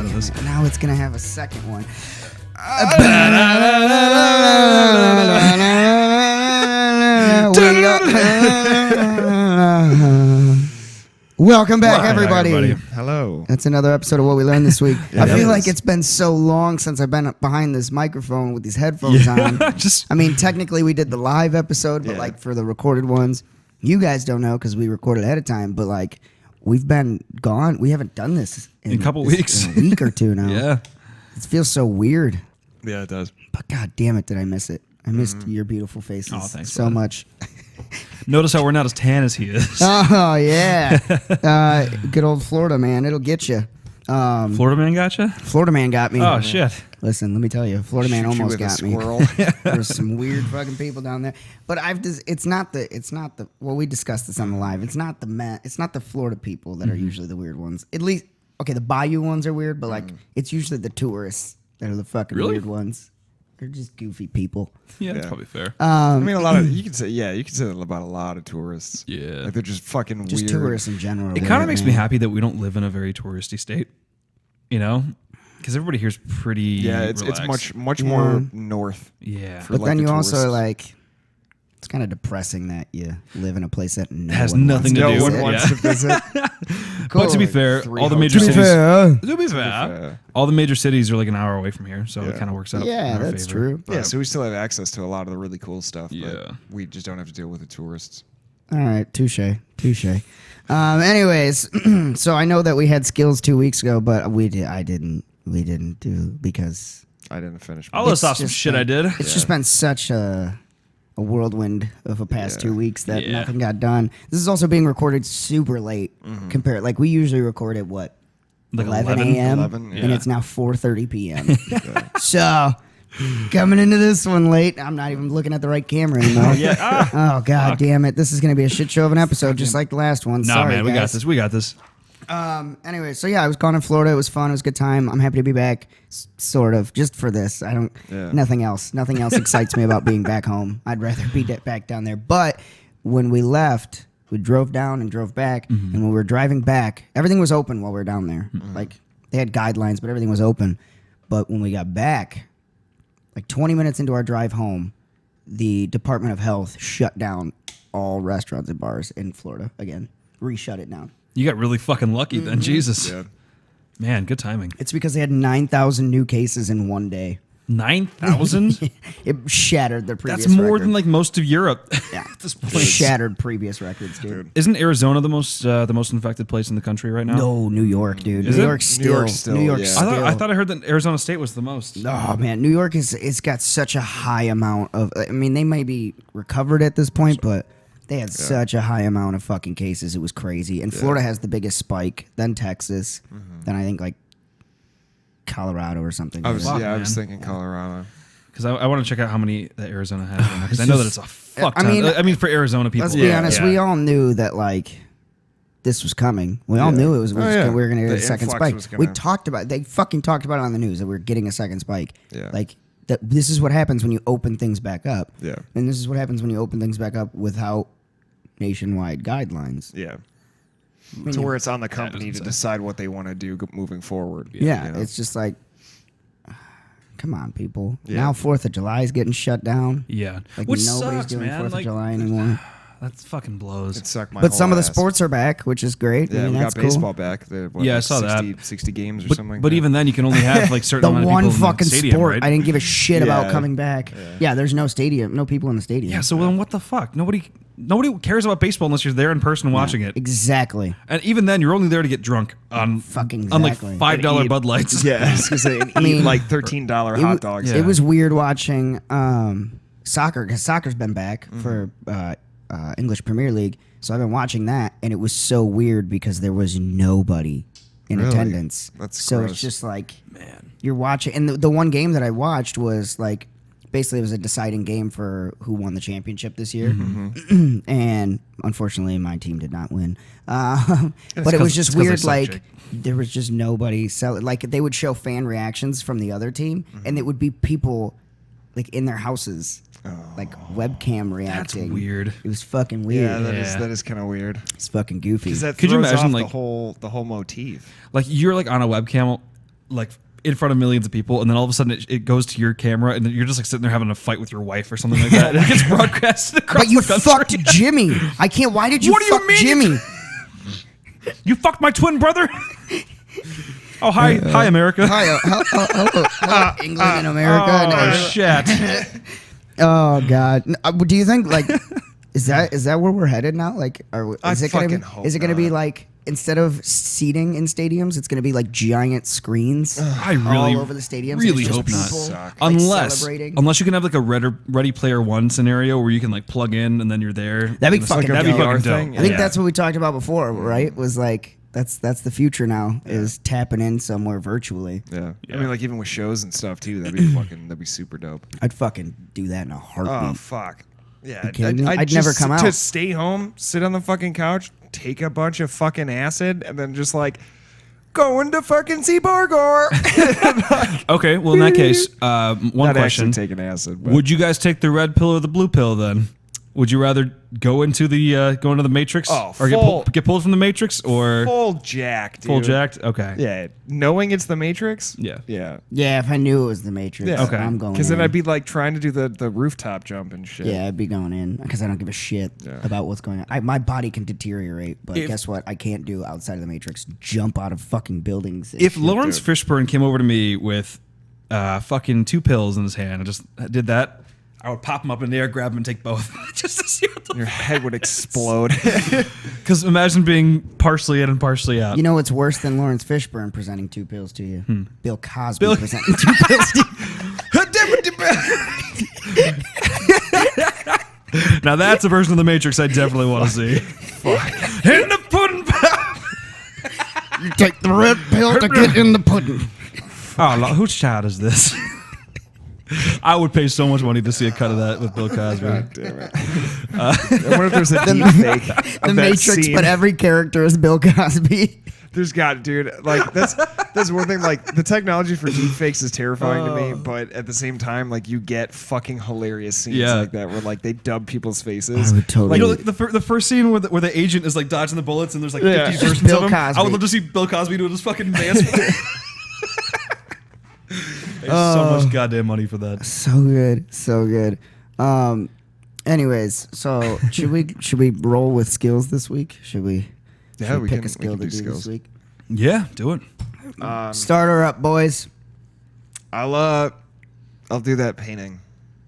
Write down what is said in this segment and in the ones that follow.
out of this. Now it's going to have a second one. Welcome back, everybody. Hello. That's another episode of What We Learned This Week. I feel like it's been so long since I've been behind this microphone with these headphones on. I mean, technically we did the live episode, but like for the recorded ones, you guys don't know because we recorded ahead of time, but like we've been gone. We haven't done this in a couple weeks. In a week or two now. Yeah. It feels so weird. Yeah, it does. But god damn it, did I miss it. I missed your beautiful faces so much. Notice how we're not as tan as he is. Oh, yeah. Good old Florida man. It'll get you. Florida man got you? Florida man got me. Oh, shit. Listen, let me tell you, Florida man almost got me. Squirrel. There's some weird fucking people down there. But it's not the well, we discussed this on the live. It's not the Florida people that are usually the weird ones. At least, okay, the Bayou ones are weird, but like it's usually the tourists that are the fucking weird ones. They're just goofy people. Yeah, that's probably fair. I mean, you can say that about a lot of tourists. Yeah. Like they're just fucking just weird. tourists in general. It kind of makes me happy that we don't live in a very touristy state, you know? Because everybody here's pretty it's relaxed. much more north. Yeah. But then you also like, it's kind of depressing that you live in a place that has nothing to do. No one wants to visit. But to be fair, all the major cities. To be fair, all the major cities are like an hour away from here, so it kind of works out. Yeah, in our that's favor. true. Yeah, so we still have access to a lot of the really cool stuff. Yeah. But we just don't have to deal with the tourists. All right, touche. Anyways, so I know that we had skills 2 weeks ago, but we didn't do because I didn't finish. I'll list off some shit I did. It's just been such a whirlwind of a past 2 weeks that nothing got done. This is also being recorded super late compared. Like we usually record at what, like 11 a.m. 11, and it's now 4:30 p.m. So coming into this one late, I'm not even looking at the right camera anymore. Oh god damn it! This is gonna be a shit show of an episode, just like the last one. Nah, Sorry, man, guys. we got this. Anyway, so yeah, I was gone in Florida. It was fun. It was a good time. I'm happy to be back, sort of, just for this. Nothing else excites me about being back home. I'd rather be back down there. But when we left, we drove down and drove back. And when we were driving back, everything was open while we were down there. Like, they had guidelines, but everything was open. But when we got back, like 20 minutes into our drive home, the Department of Health shut down all restaurants and bars in Florida again. Re-shut it down. You got really fucking lucky then, Jesus. Yeah. Man, good timing. It's because they had 9,000 new cases in one day. 9,000? It shattered their previous That's more record. than like most of Europe. Yeah. At this point. Shattered previous records, dude. Isn't Arizona the most infected place in the country right now? No, New York, dude. Is New it? York's still. New York's still, yeah. I thought I heard that Arizona State was the most. Oh man, New York it's got such a high amount of. I mean, they may be recovered at this point, but they had such a high amount of fucking cases. It was crazy. And Florida has the biggest spike, then Texas, then I think like Colorado or something. I was thinking Colorado. Because I want to check out how many that Arizona has. Because I know that it's a fuck ton. I mean, for Arizona people. Let's be honest. We all knew that like this was coming. We all knew it was. We were going to get a second spike. We talked about. They fucking talked about it on the news that we were getting a second spike. Yeah. Like this is what happens when you open things back up. Yeah. And this is what happens when you open things back up without nationwide guidelines. Yeah. To where it's on the company to decide what they want to do moving forward. Yeah, you know? it's just like, come on, people. Yeah. Now 4th of July is getting shut down. Yeah. Like Which nobody's sucks, doing man. 4th of July anymore. That fucking blows. It sucked my But whole some of the ass. sports are back, which is great. Yeah, I mean, we that's got cool. baseball back. I saw 60 games or but, something like but that. even then, you can only have like certain The amount of one people fucking in the stadium, sport right? I didn't give a shit about Yeah. coming back. Yeah, there's no stadium, no people in the stadium. Yeah, so then what the fuck? Nobody cares about baseball unless you're there in person watching it. Exactly. And even then, you're only there to get drunk on Fucking on like exactly. $5 Bud Lights. Yeah, because they eat like $13 hot dogs. Yeah. It was weird watching soccer, because soccer's been back for English Premier League. So I've been watching that, and it was so weird because there was nobody in Really? attendance. That's so gross. it's just like, Man. you're watching, and the one game that I watched was like, basically it was a deciding game for who won the championship this year. And unfortunately my team did not win. But it was just weird, like there was just nobody like they would show fan reactions from the other team, and it would be people like in their houses, like webcam reacting. That's weird. It was fucking weird. Yeah, that is kind of weird. It's fucking goofy. Because that Could you throws imagine, off like- the whole motif. Like you're like on a webcam like in front of millions of people, and then all of a sudden it goes to your camera, and then you're just like sitting there having a fight with your wife or something like that. And it gets broadcasted across the country. But you fucked Jimmy. I can't. Why did you fuck Jimmy? You fucked my twin brother. Oh, hi, America. Hi, England and America. Oh shit. Oh God. Do you think like is that where we're headed now? Like, is it gonna be like, instead of seating in stadiums, it's gonna be like giant screens all over the stadiums? Really hope not. Unless you can have like a Ready Player One scenario where you can like plug in and then you're there. That'd be fucking dope. Thing. I think that's what we talked about before, right? Was like that's the future now, is tapping in somewhere virtually. Yeah. I mean, like even with shows and stuff too, that'd be super dope. I'd fucking do that in a heartbeat. Oh fuck. Yeah, I'd never come out. To stay home, sit on the fucking couch, take a bunch of fucking acid, and then just like going to fucking see Bargor. Okay, well in that case, one Not question: actually taking acid. But. Would you guys take the red pill or the blue pill then? Would you rather go into the Matrix, or get pulled from the Matrix, or full jack, dude. Full jacked? Okay. Yeah, knowing it's the Matrix. Yeah. If I knew it was the Matrix. Yeah. Okay. I'm going. Because then I'd be like trying to do the rooftop jump and shit. Yeah, I'd be going in because I don't give a shit about what's going on. My body can deteriorate, but guess what? I can't do outside of the Matrix. Jump out of fucking buildings. If Lawrence Fishburne came over to me with fucking 2 pills in his hand and just did that, I would pop them up in the air, grab them, and take both, just to see what your head would explode. Because imagine being partially in and partially out. You know what's worse than Lawrence Fishburne presenting 2 pills to you? Bill Cosby presenting 2 pills to you. Now that's a version of the Matrix I definitely want to see. In the pudding. You take the red pill to get in the pudding. Oh, whose child is this? I would pay so much money to see a cut of that with Bill Cosby. God damn it. I wonder if there's a deep fake of the that Matrix, scene. But every character is Bill Cosby. There's dude. Like that's one thing. Like the technology for deep fakes is terrifying to me, but at the same time, like you get fucking hilarious scenes like that where like they dub people's faces. Totally. Like, you know, the first scene where the agent is like dodging the bullets and there's like 50 versions Bill of him. Cosby. I would love to see Bill Cosby doing his fucking dance. There's so much goddamn money for that. So good. Anyways, so should we roll with skills this week? Should we pick a skill to do this week? Yeah, do it. Start her up, boys. I'll do that painting.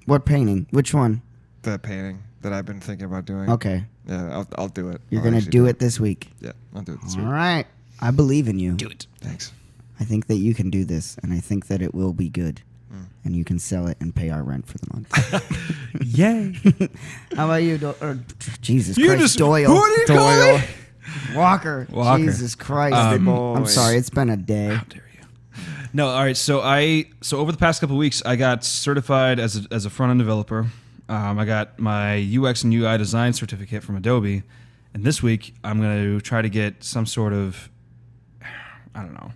What painting? Which one? That painting that I've been thinking about doing. Okay. Yeah, I'll do it. You're gonna do it this week. Yeah, I'll do it this week. All right. I believe in you. Do it. Thanks. I think that you can do this, and I think that it will be good. And you can sell it and pay our rent for the month. Yay. How about you, Jesus You Christ, just- Doyle. who are you Doyle. calling? Walker. Jesus Christ. I'm sorry, it's been a day. How dare you? No, all right. So over the past couple of weeks, I got certified as a front end developer. I got my UX and UI design certificate from Adobe, and this week I'm going to try to get some sort of, I don't know.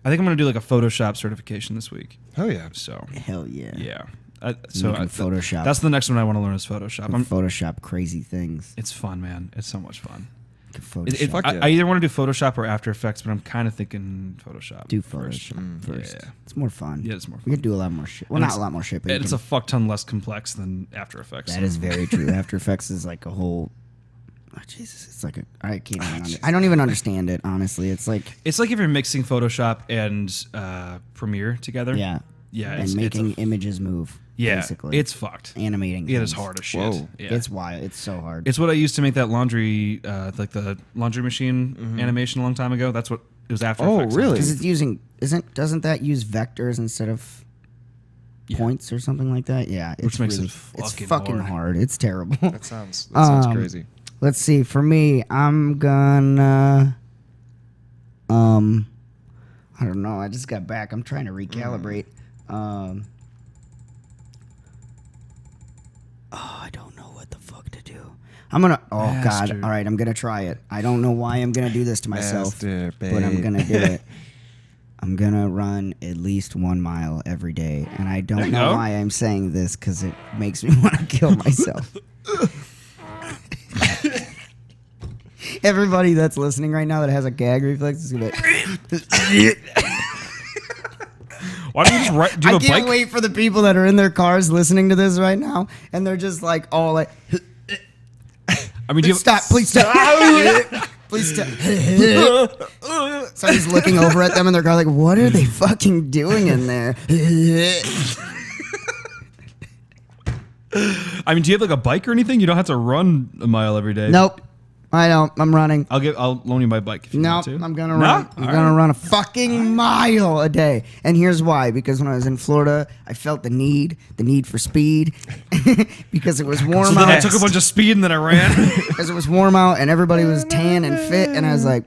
I think I'm going to do like a Photoshop certification this week. Oh yeah. So Hell yeah. yeah. Photoshop. That's the next one I want to learn is Photoshop. Photoshop crazy things. It's fun, man. It's so much fun. Photoshop. I either want to do Photoshop or After Effects, but I'm kind of thinking Photoshop. Do Photoshop first. Yeah. It's more fun. Yeah, it's more fun. We could do a lot more shit. Well, not a lot more shit, but it's a fuck ton less complex than After Effects. That is very true. After Effects is like a whole... Oh, Jesus, it's like I can't even I don't even understand it, honestly. It's like if you're mixing Photoshop and Premiere together. Yeah. Yeah. And making images move. Yeah. Basically. It's fucked. Animating. It is hard as shit. Whoa. Yeah. It's wild. It's so hard. It's what I used to make that laundry, like the laundry machine animation a long time ago. That's what it was After Effects. Oh, really? Because it's using doesn't that use vectors instead of points or something like that? Yeah. Which makes it it's fucking hard. It's terrible. That sounds crazy. Let's see. For me, I'm gonna I don't know. I just got back. I'm trying to recalibrate. I don't know what the fuck to do. I'm gonna. Oh Bastard. God! All right, I'm gonna try it. I don't know why I'm gonna do this to myself, Bastard, but I'm babe. gonna do it. I'm gonna run at least 1 mile every day, and I don't know why I'm saying this because it makes me want to kill myself. Everybody that's listening right now that has a gag reflex is gonna be Why don't you just do I a can't bike? wait for the people that are in their cars listening to this right now, and they're just like all like, I mean, do you stop, please stop. Please stop. Somebody's looking over at them in their car like, what are they fucking doing in there? I mean, do you have like a bike or anything? You don't have to run a mile every day. Nope. I don't. I'm running. I'll loan you my bike if you Nope. want to. I'm gonna run. I'm gonna run a fucking mile a day. And here's why: because when I was in Florida, I felt the need for speed, because it was warm So then out. I took a bunch of speed and then I ran. Because it was warm out and everybody was tan and fit, and I was like,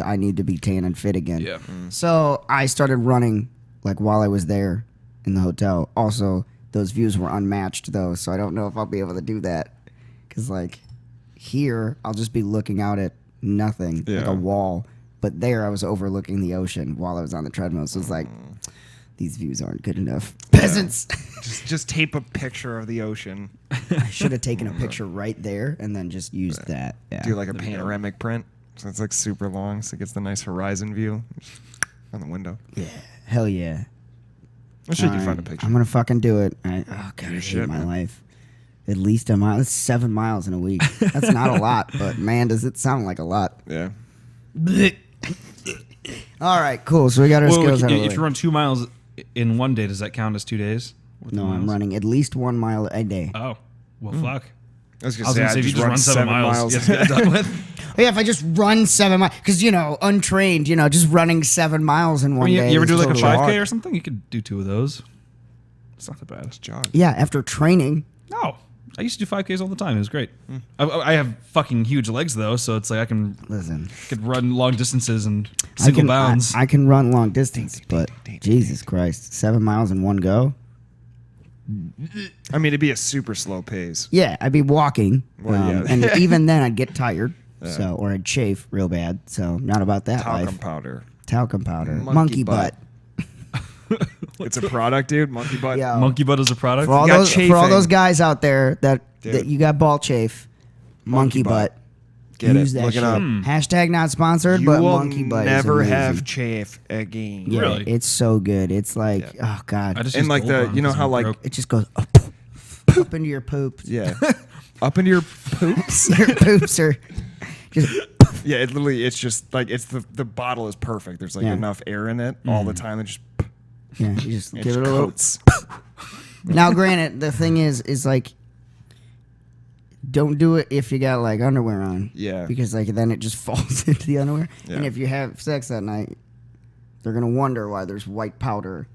I need to be tan and fit again. Yeah. So I started running like while I was there in the hotel. Also, those views were unmatched though, so I don't know if I'll be able to do that. Because like here, I'll just be looking out at nothing, like a wall. But there, I was overlooking the ocean while I was on the treadmill. So it's like, these views aren't good enough. Peasants. Just tape a picture of the ocean. I should have taken a picture right there and then just used that. Yeah. Do like a panoramic print, so it's like super long, so it gets the nice horizon view on the window. Yeah. Hell yeah. I'm sure you can Alright, find a picture. I'm gonna fucking do it. Oh god, I hate shit, my man. life. At least a mile. That's 7 miles in a week. That's not a lot, but man, does it sound like a lot. Yeah. All right, cool. So we got our Well, skills out of the if way. you run 2 miles in one day, does that count as 2 days? No, I'm running at least 1 mile a day. Oh, well, fuck. I was I was gonna say, if you just run 7 miles, yes, get it done with. Oh, yeah, if I just run 7 miles, because untrained, just running 7 miles in one day. You ever is do like a totally 5K hard. or something? You could do 2 of those. It's not that bad. Jog. Yeah, after training. No. I used to do 5Ks all the time. It was great. I have fucking huge legs though, so it's like I could run long distances and single bounds. I can run long distance, but Jesus Christ, 7 miles in one go. I mean, it'd be a super slow pace. Yeah, I'd be walking, Well, yeah. and even then I'd get tired, or I'd chafe real bad. So not about that Talcum life. powder. Talcum powder, Monkey monkey butt. butt. It's a product, dude. Monkey butt. Yeah. Monkey butt is a product. For all, got those, for all chafing. those guys out there that Dude. you got ball chafe, monkey butt. Get Use it. that Look shit. it up. Hashtag not sponsored, You but will monkey butt never is amazing. have chafe again. Yeah, Really? it's so good. It's like, oh god, I just And use like Gold the, Bond you know 'cause how I'm like, broke. it just goes up into your poops. yeah, up into your poops. Your poops are just Yeah, it's just like the bottle is perfect. There's like Yeah. enough air in it all the time. It just yeah. You just it give just it a little. coats. Now, granted, the thing is like, don't do it if you got like underwear on. Yeah. Because like then it just falls into the underwear. Yeah. And if you have sex that night, they're gonna wonder why there's white powder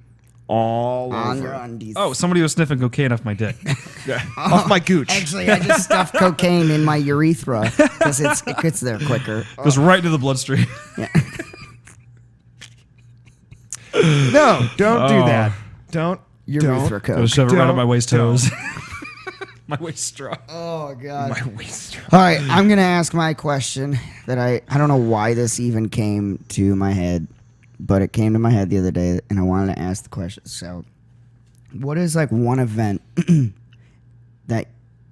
All on your over. undies. Oh, somebody was sniffing cocaine off my dick. Yeah. Off my gooch. Actually, I just stuffed cocaine in my urethra because it gets there quicker. Goes right into the bloodstream. No, don't do Oh. that. Don't. Urethra Gotta coke. shove it right up my waist Don't. toes. My waist straw. Oh god. My waist. All right, I'm gonna ask my question that I don't know why this even came to my head, but it came to my head the other day, and I wanted to ask the question. So, what is like one event that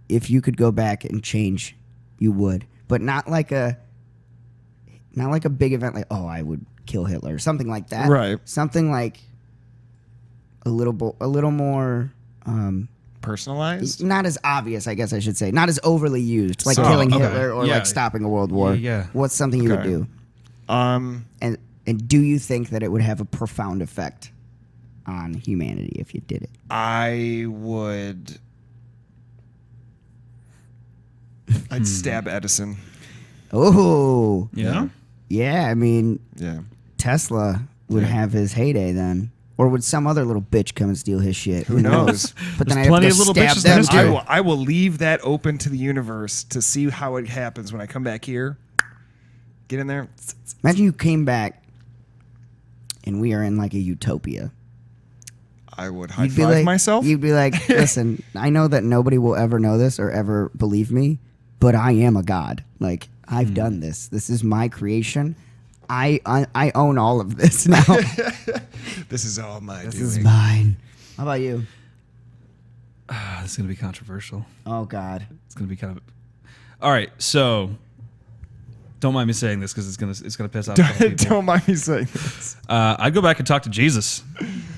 if you could go back and change, you would, but not like a big event like I would kill Hitler or something like that. Right. Something like a little more. Personalized. Not as obvious, I guess I should say. Not as overly used, like So- killing okay. Hitler or Yeah. like stopping a world war. Yeah. What's something you would Okay. do? Um. And do you think that it would have a profound effect on humanity if you did it? I would. I'd stab Edison. Oh, Yeah? yeah. I mean, Yeah. Tesla would Yeah. have his heyday then. Or would some other little bitch come and steal his shit? Who knows? But then There's I'd plenty have of to little stab bitches in them history. too. I will leave that open to the universe to see how it happens when I come back here. Get in there. Imagine you came back and we are in like a utopia. I would high You'd be five like, myself. You'd be like, listen, I know that nobody will ever know this or ever believe me, but I am a god. Like, I've done this. This is my creation. I own all of this now. This is all my This doing. is mine. How about you? This is going to be controversial. Oh, God. It's going to be kind of. All right. So, Don't mind me saying this because it's gonna piss off a couple people. Don't mind me saying this. I'd go back and talk to Jesus.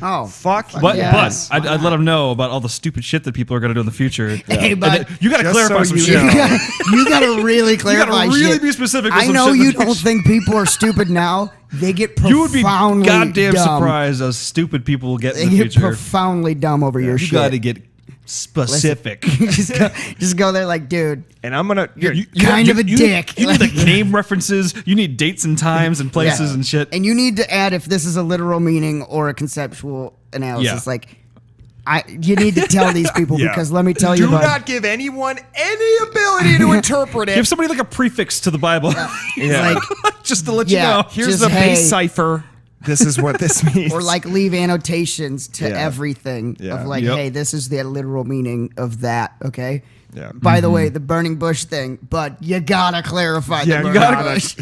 Oh, Fuck. But yes. I'd let him know about all the stupid shit that people are gonna do in the future. Hey, but You gotta Just clarify so some you shit. know. you gotta really clarify You gotta really shit. be specific with I some know shit in you the don't future. think people are stupid now. They get You would be profoundly goddamn dumb. surprised how stupid people will get They in the get future. profoundly dumb over your You shit. gotta get specific. just go there like, dude, And I'm gonna. kind of a dick. You need like name references. You need dates and times and places Yeah. and shit. And you need to add if this is a literal meaning or a conceptual analysis. Yeah. Like, you need to tell these people Yeah. because let me tell you, Do bud, not give anyone any ability to interpret it. Give somebody like a prefix to the Bible. Yeah. like, Just to let Yeah. you know. Here's just, the hey. base cipher. This is what this means. or like leave annotations to Yeah. everything Yeah. of like, Yep. hey, this is the literal meaning of that. Okay. Yeah. By the way, the burning bush thing, but you gotta clarify Yeah, the you burning gotta- bush.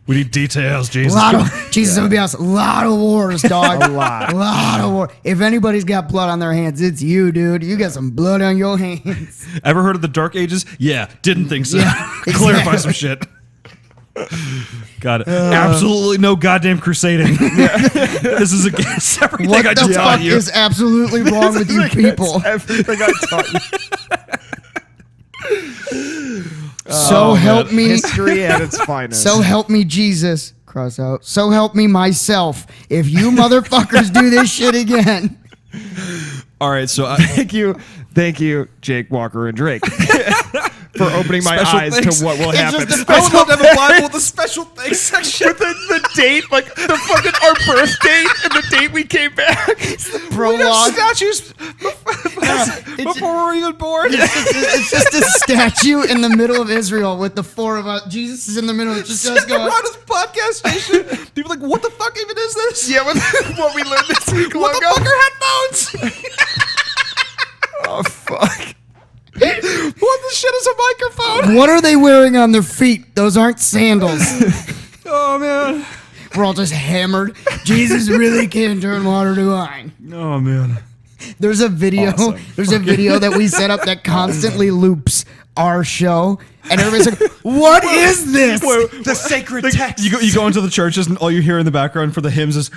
We need details, Jesus. A lot of Jesus, I'm gonna be honest, a lot of wars, dog. A lot. of war. If anybody's got blood on their hands, it's you, dude. You got some blood on your hands. Ever heard of the Dark Ages? Yeah, didn't think so. Yeah, Clarify exactly. some shit. Got it. Absolutely no goddamn crusading. This is against everything What I the just taught fuck you. is absolutely wrong with you people? Everything I taught you. So help me, History at its finest. so help me, Jesus. Cross out. So help me myself. If you motherfuckers do this shit again. All right, so Thank you, Jake Walker and Drake, for opening my Special eyes thanks. to what will happen. I would love to have a Bible with a special thanks section. With the date, like the fucking our birth date and the date we came back. Prologue. Statues before we were even born. It's just a statue in the middle of Israel with the four of us. Jesus is in the middle. It's just us going. Around this podcast station. People are like, what the fuck even is this? Yeah, with what we learned this week. What the logo. fuck are headphones? Oh fuck! What the shit is a microphone? What are they wearing on their feet? Those aren't sandals. Oh man. We're all just hammered. Jesus really can turn water to wine. Oh man. There's a video. Awesome. There's a video that we set up that constantly loops our show, and everybody's like, "What is this?" The sacred text. You go into the churches and all you hear in the background for the hymns is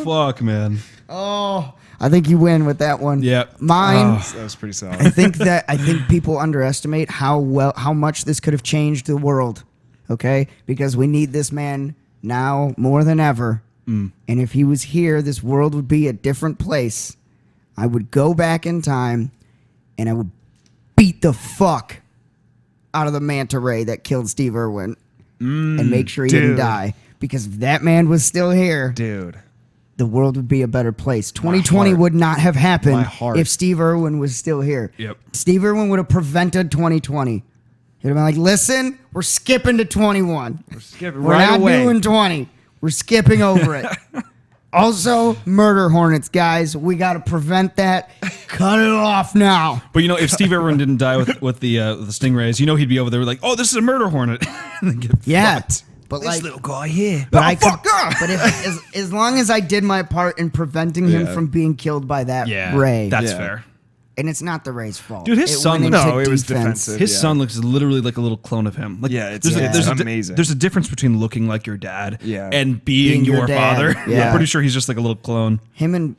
fuck, man. Oh, I think you win with that one. Yeah. Mine. Oh. That was pretty solid. I think people underestimate how much this could have changed the world. Okay, because we need this man now more than ever. And if he was here, this world would be a different place. I would go back in time, and I would beat the fuck out of the manta ray that killed Steve Irwin, and make sure he didn't dude. die. Because if that man was still here, Dude. the world would be a better place. 2020 heart. would not have My happened heart. if Steve Irwin was still here. Yep. Steve Irwin would have prevented 2020. He'd have been like, listen, we're skipping to 21. We're right not away. doing 20. We're skipping over it. Also, murder hornets, guys. We got to prevent that. Cut it off now. But you know, if Steve Irwin didn't die with the stingrays, you know he'd be over there like, oh, this is a murder hornet. And then get Yeah. fucked. But like, guy here. but Oh, I could, fuck, ah! but as long as I did my part in preventing him Yeah. from being killed by that Yeah, ray, that's Yeah. fair. and it's not the Ray's fault. Dude, his It son- went into No, it was defense. defensive. His Yeah. son looks literally like a little clone of him. Like, Yeah, it's there's amazing. There's a difference between looking like your dad Yeah. and being Being your your dad. father. Yeah. I'm pretty sure he's just like a little clone. Him and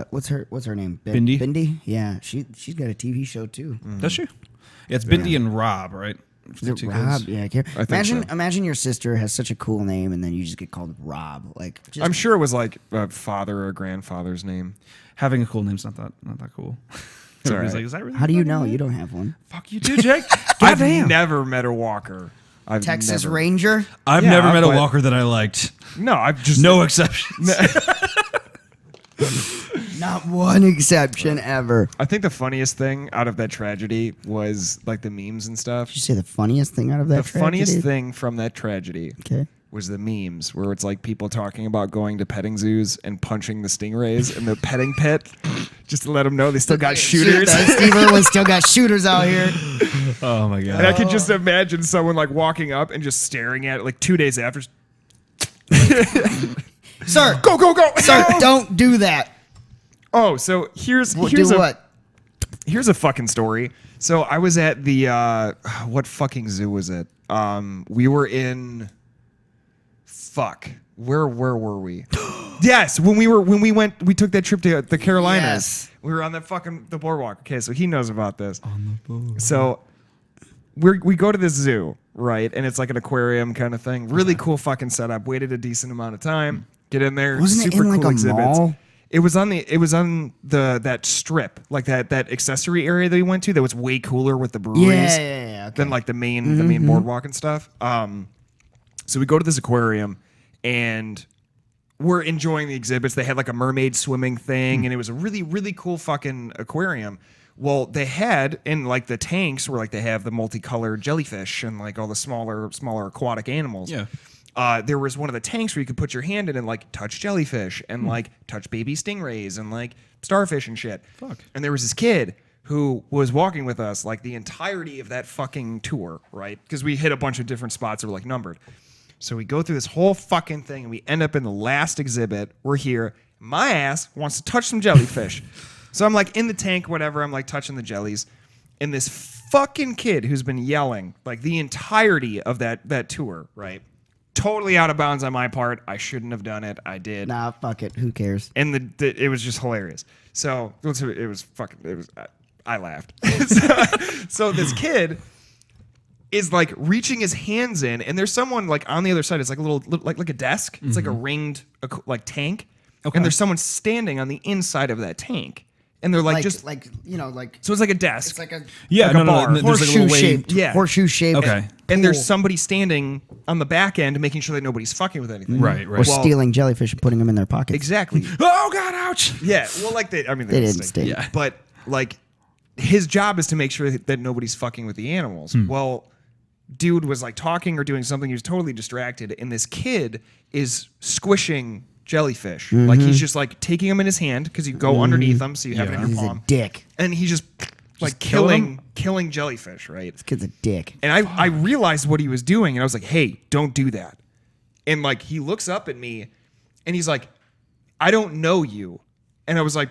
what's her name? Bindi? Bindi? Yeah, she's got a TV show too. Does she? Yeah, it's Bindi and Rob, right? Is it Two Rob? kids. Yeah, I can't. I think so. Imagine your sister has such a cool name, and then you just get called Rob. Like, just, I'm sure it was like a father or a grandfather's name. Having a cool name's not that cool. It's Everybody's all right. like, is that really? how do you fucking know? right? You don't have one. Fuck you too, Jake. I've Goddamn. never met a walker. I've Texas never. Ranger. I've Yeah, never met a but- walker that I liked. No, I've just No exceptions. Not one exception ever. I think the funniest thing out of that tragedy was like the memes and stuff. Did you say the funniest thing out of that? The funniest tragedy? thing from that tragedy Okay. was the memes where it's like people talking about going to petting zoos and punching the stingrays in the petting pit just to let them know they still got shooters. Steve Irwin still got shooters out here. Oh my god. And I could just imagine someone like walking up and just staring at it like 2 days after. Sir, Go, go, go. sir, don't do that. Oh, so here's Do a, what? Here's a fucking story. So I was at the what fucking zoo was it? We were in Where were we? Yes, when we took that trip to the Carolinas. Yes. We were on the boardwalk. Okay, so he knows about this. On the boardwalk. So we go to this zoo, right? And it's like an aquarium kind of thing. Really cool fucking setup. Waited a decent amount of time. Get in there. Wasn't super it in like cool a exhibits. mall? It was on that strip, like that accessory area that we went to that was way cooler with the breweries Okay. than like the main boardwalk and stuff. So we go to this aquarium and we're enjoying the exhibits. They had like a mermaid swimming thing and it was a really, really cool fucking aquarium. Well, they had in like the tanks where like they have the multicolored jellyfish and like all the smaller aquatic animals. Yeah. There was one of the tanks where you could put your hand in and like touch jellyfish and like touch baby stingrays and like starfish and shit. Fuck. And there was this kid who was walking with us like the entirety of that fucking tour, right? Because we hit a bunch of different spots that were like numbered. So we go through this whole fucking thing and we end up in the last exhibit. We're here. My ass wants to touch some jellyfish. So I'm like in the tank, whatever. I'm like touching the jellies. And this fucking kid who's been yelling like the entirety of that tour, right? Totally out of bounds on my part. I shouldn't have done it. I did. Nah, fuck it. Who cares? And it was just hilarious. So I laughed. so this kid is like reaching his hands in, and there's someone like on the other side. It's like a little like a desk. It's like a ringed like tank, and there's someone standing on the inside of that tank, and they're like just like you know like so it's like a desk. it's like a Yeah, like a no, bar. there's like a horseshoe little wave. shaped. Yeah. Horseshoe shaped. Okay. And there's pool. somebody standing on the back end making sure that nobody's fucking with anything. Right. Or stealing jellyfish and putting them in their pockets. Exactly. Oh God! Ouch! Yeah. Well, like they They didn't didn't stink. stink. Yeah. But like his job is to make sure that nobody's fucking with the animals. Well, dude was like talking or doing something. He was totally distracted, and this kid is squishing jellyfish. Like he's just like taking them in his hand because you go underneath them, so you have it in your He's a palm. dick. And he's just like killing killing jellyfish, right? This kid's a dick. And I realized what he was doing, and I was like, hey, don't do that. And like he looks up at me and he's like, I don't know you. And I was like,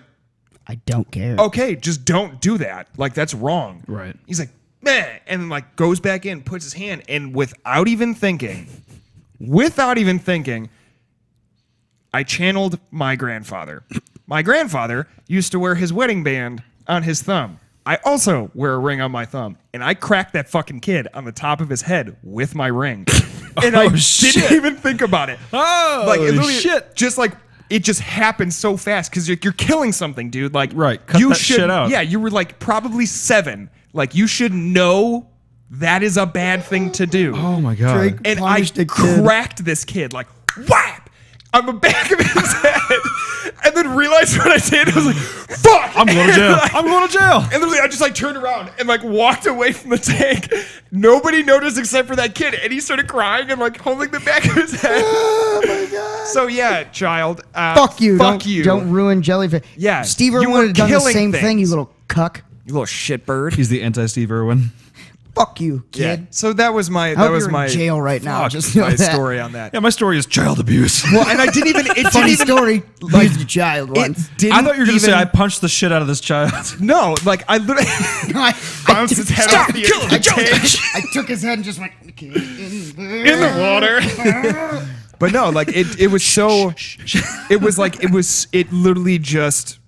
I don't care. okay, just don't do that. Like that's wrong. Right. He's like, meh, and then like goes back in, puts his hand, and without even thinking, I channeled my grandfather. My grandfather used to wear his wedding band on his thumb. I also wear a ring on my thumb, and I cracked that fucking kid on the top of his head with my ring. And I didn't even think about it. Oh, Like it literally shit! just like it just happened so fast because you're killing something, dude. Like Right, cut you that should, shit out. Yeah, you were like probably 7. Like you should know that is a bad thing to do. Oh my God! Drake. And I punished the kid. cracked this kid like whap on the back of his head, and then realized what I did. I was like, "Fuck! I'm going to jail! I'm going to jail!" And literally, I just like turned around and like walked away from the tank. Nobody noticed except for that kid, and he started crying and like holding the back of his head. Oh my god. So yeah, child. Fuck you. Fuck don't, you. Don't ruin jellyfish. Yeah, Steve you Irwin were would have done the killing same thing, you things. little cuck. You little shitbird. He's the anti-Steve Irwin. Fuck you, Yeah. kid. So that was my I hope you're my in jail right now. Fuck Just know my that. story on that. Yeah, my story is child abuse. Well, and I didn't even. It Funny didn't even. story. Like your child once. It didn't I thought you were going to say even- I punched the shit out of this child. No, like I literally bounced his head off the tank I took his head and just went in in the water. But no, like it was so. It literally just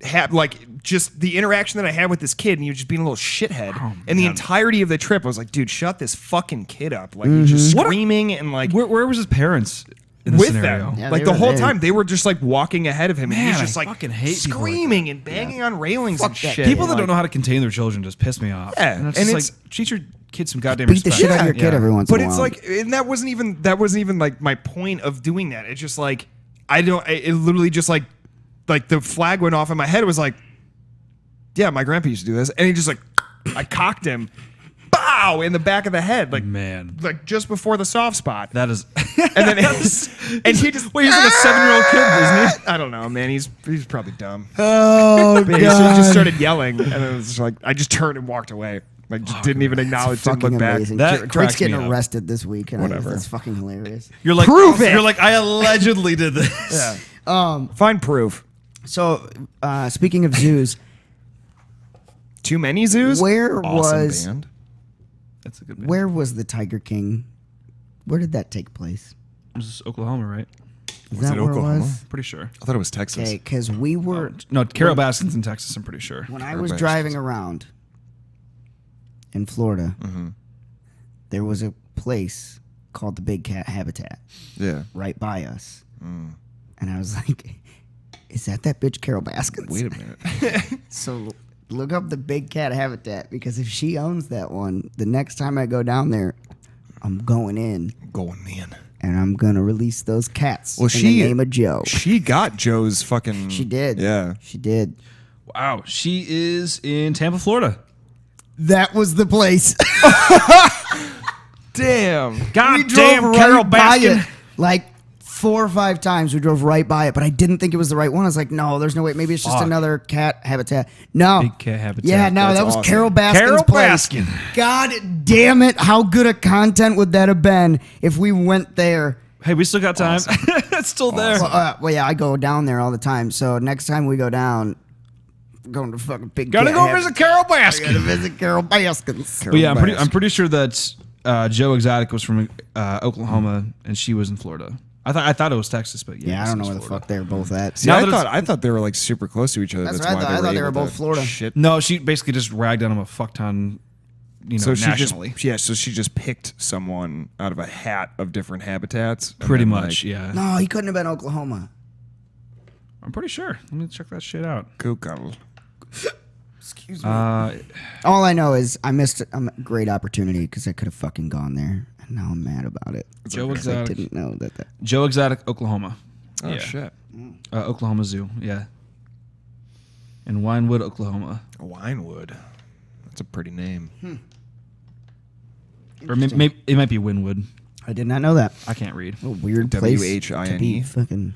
had like just the interaction that I had with this kid, and he was just being a little shithead. And the entirety of the trip, I was like, dude, shut this fucking kid up. Like he's just screaming and like Where was his parents in the with scenario? them. Yeah, Like they the were whole there. time they were just like walking ahead of him, and Man, he's just I like fucking hate people like screaming and banging on railings and Fuck that shit. People that and, don't know like, how to contain their children just piss me off. Yeah, and it's and just it's- like treat your kids some goddamn Beat the respect. shit out of your kid every once But in a it's while. like, and that wasn't even like my point of doing that. It's just like it literally just like the flag went off in my head. It was like, yeah, my grandpa used to do this, and he just like I cocked him, bow in the back of the head, like Man, like just before the soft spot, that is. and then and he just Wait, he's like a 7-year-old kid, isn't he? I don't know, man. He's probably dumb. oh But he just started yelling, and it was just like I just turned and walked away. Like just didn't even acknowledge, didn't fucking look back. amazing. That Drake's cracks me getting up. arrested this week. And Whatever. That's fucking hilarious. You're like, Prove it! You're like, I allegedly did this. Yeah. Find proof. So, speaking of zoos, Too many zoos? Where Awesome was band. That's a good. where was the Tiger King? Where did that take place? This is Oklahoma, right? Is Was that it where Oklahoma? it was? Pretty sure. I thought it was Texas. Okay, because we were No, Carol Baskin's in Texas. I'm pretty sure. when I Carol was Baskin. driving around in Florida. There was a place called the Big Cat Habitat Yeah. right by us, and I was like, "Is that bitch Carol Baskins?" Wait a minute. So look up the Big Cat Habitat, because if she owns that one, the next time I go down there, I'm going in Going in. and I'm gonna release those cats Well, in the name of Joe. She got Joe's fucking. She did. Yeah. She did. Wow, she is in Tampa, Florida. That was the place. Damn. God we damn, drove Carol right by Baskin. it. Like 4 or 5 times we drove right by it, but I didn't think it was the right one. I was like, no, there's no way. Maybe it's just Fuck. another cat habitat. No. Big Cat Habitat. Yeah, no, That's that was awesome. Carol Baskin's Carol place. Baskin. God damn it. How good a content would that have been if we went there? Hey, we still got time. it's still there. Well, yeah, I go down there all the time. So next time we go down, we're going to fucking Big Gotta Cat go Habitat. visit Carol Gotta Baskin. visit Carol Baskins. But yeah, I'm pretty sure that Joe Exotic was from Oklahoma and she was in Florida. I thought it was Texas, but Yeah, I guess don't it know was where the Florida. fuck they were both at. See, Now I that it's- thought they were like super close to each other. That's That's, what I why thought. I thought they were able both to Florida. Shit. No, she basically just ragged on him a fuck ton, So she nationally. so she just picked someone out of a hat of different habitats. and Pretty then, much, like, yeah. No, he couldn't have been Oklahoma. I'm pretty sure. Let me check that shit out. Google. Excuse me. Uh, All I know is I missed a great opportunity because I could have fucking gone there, and now I'm mad about it. Joe 'Cause I Exotic. didn't know that. Joe Exotic, Oklahoma. Oh Yeah. shit. Oklahoma Zoo, yeah. In Winewood, Oklahoma. Winewood. That's a pretty name. Or maybe it might be Winwood. I did not know that. I can't read. What a weird place to WHINE. be fucking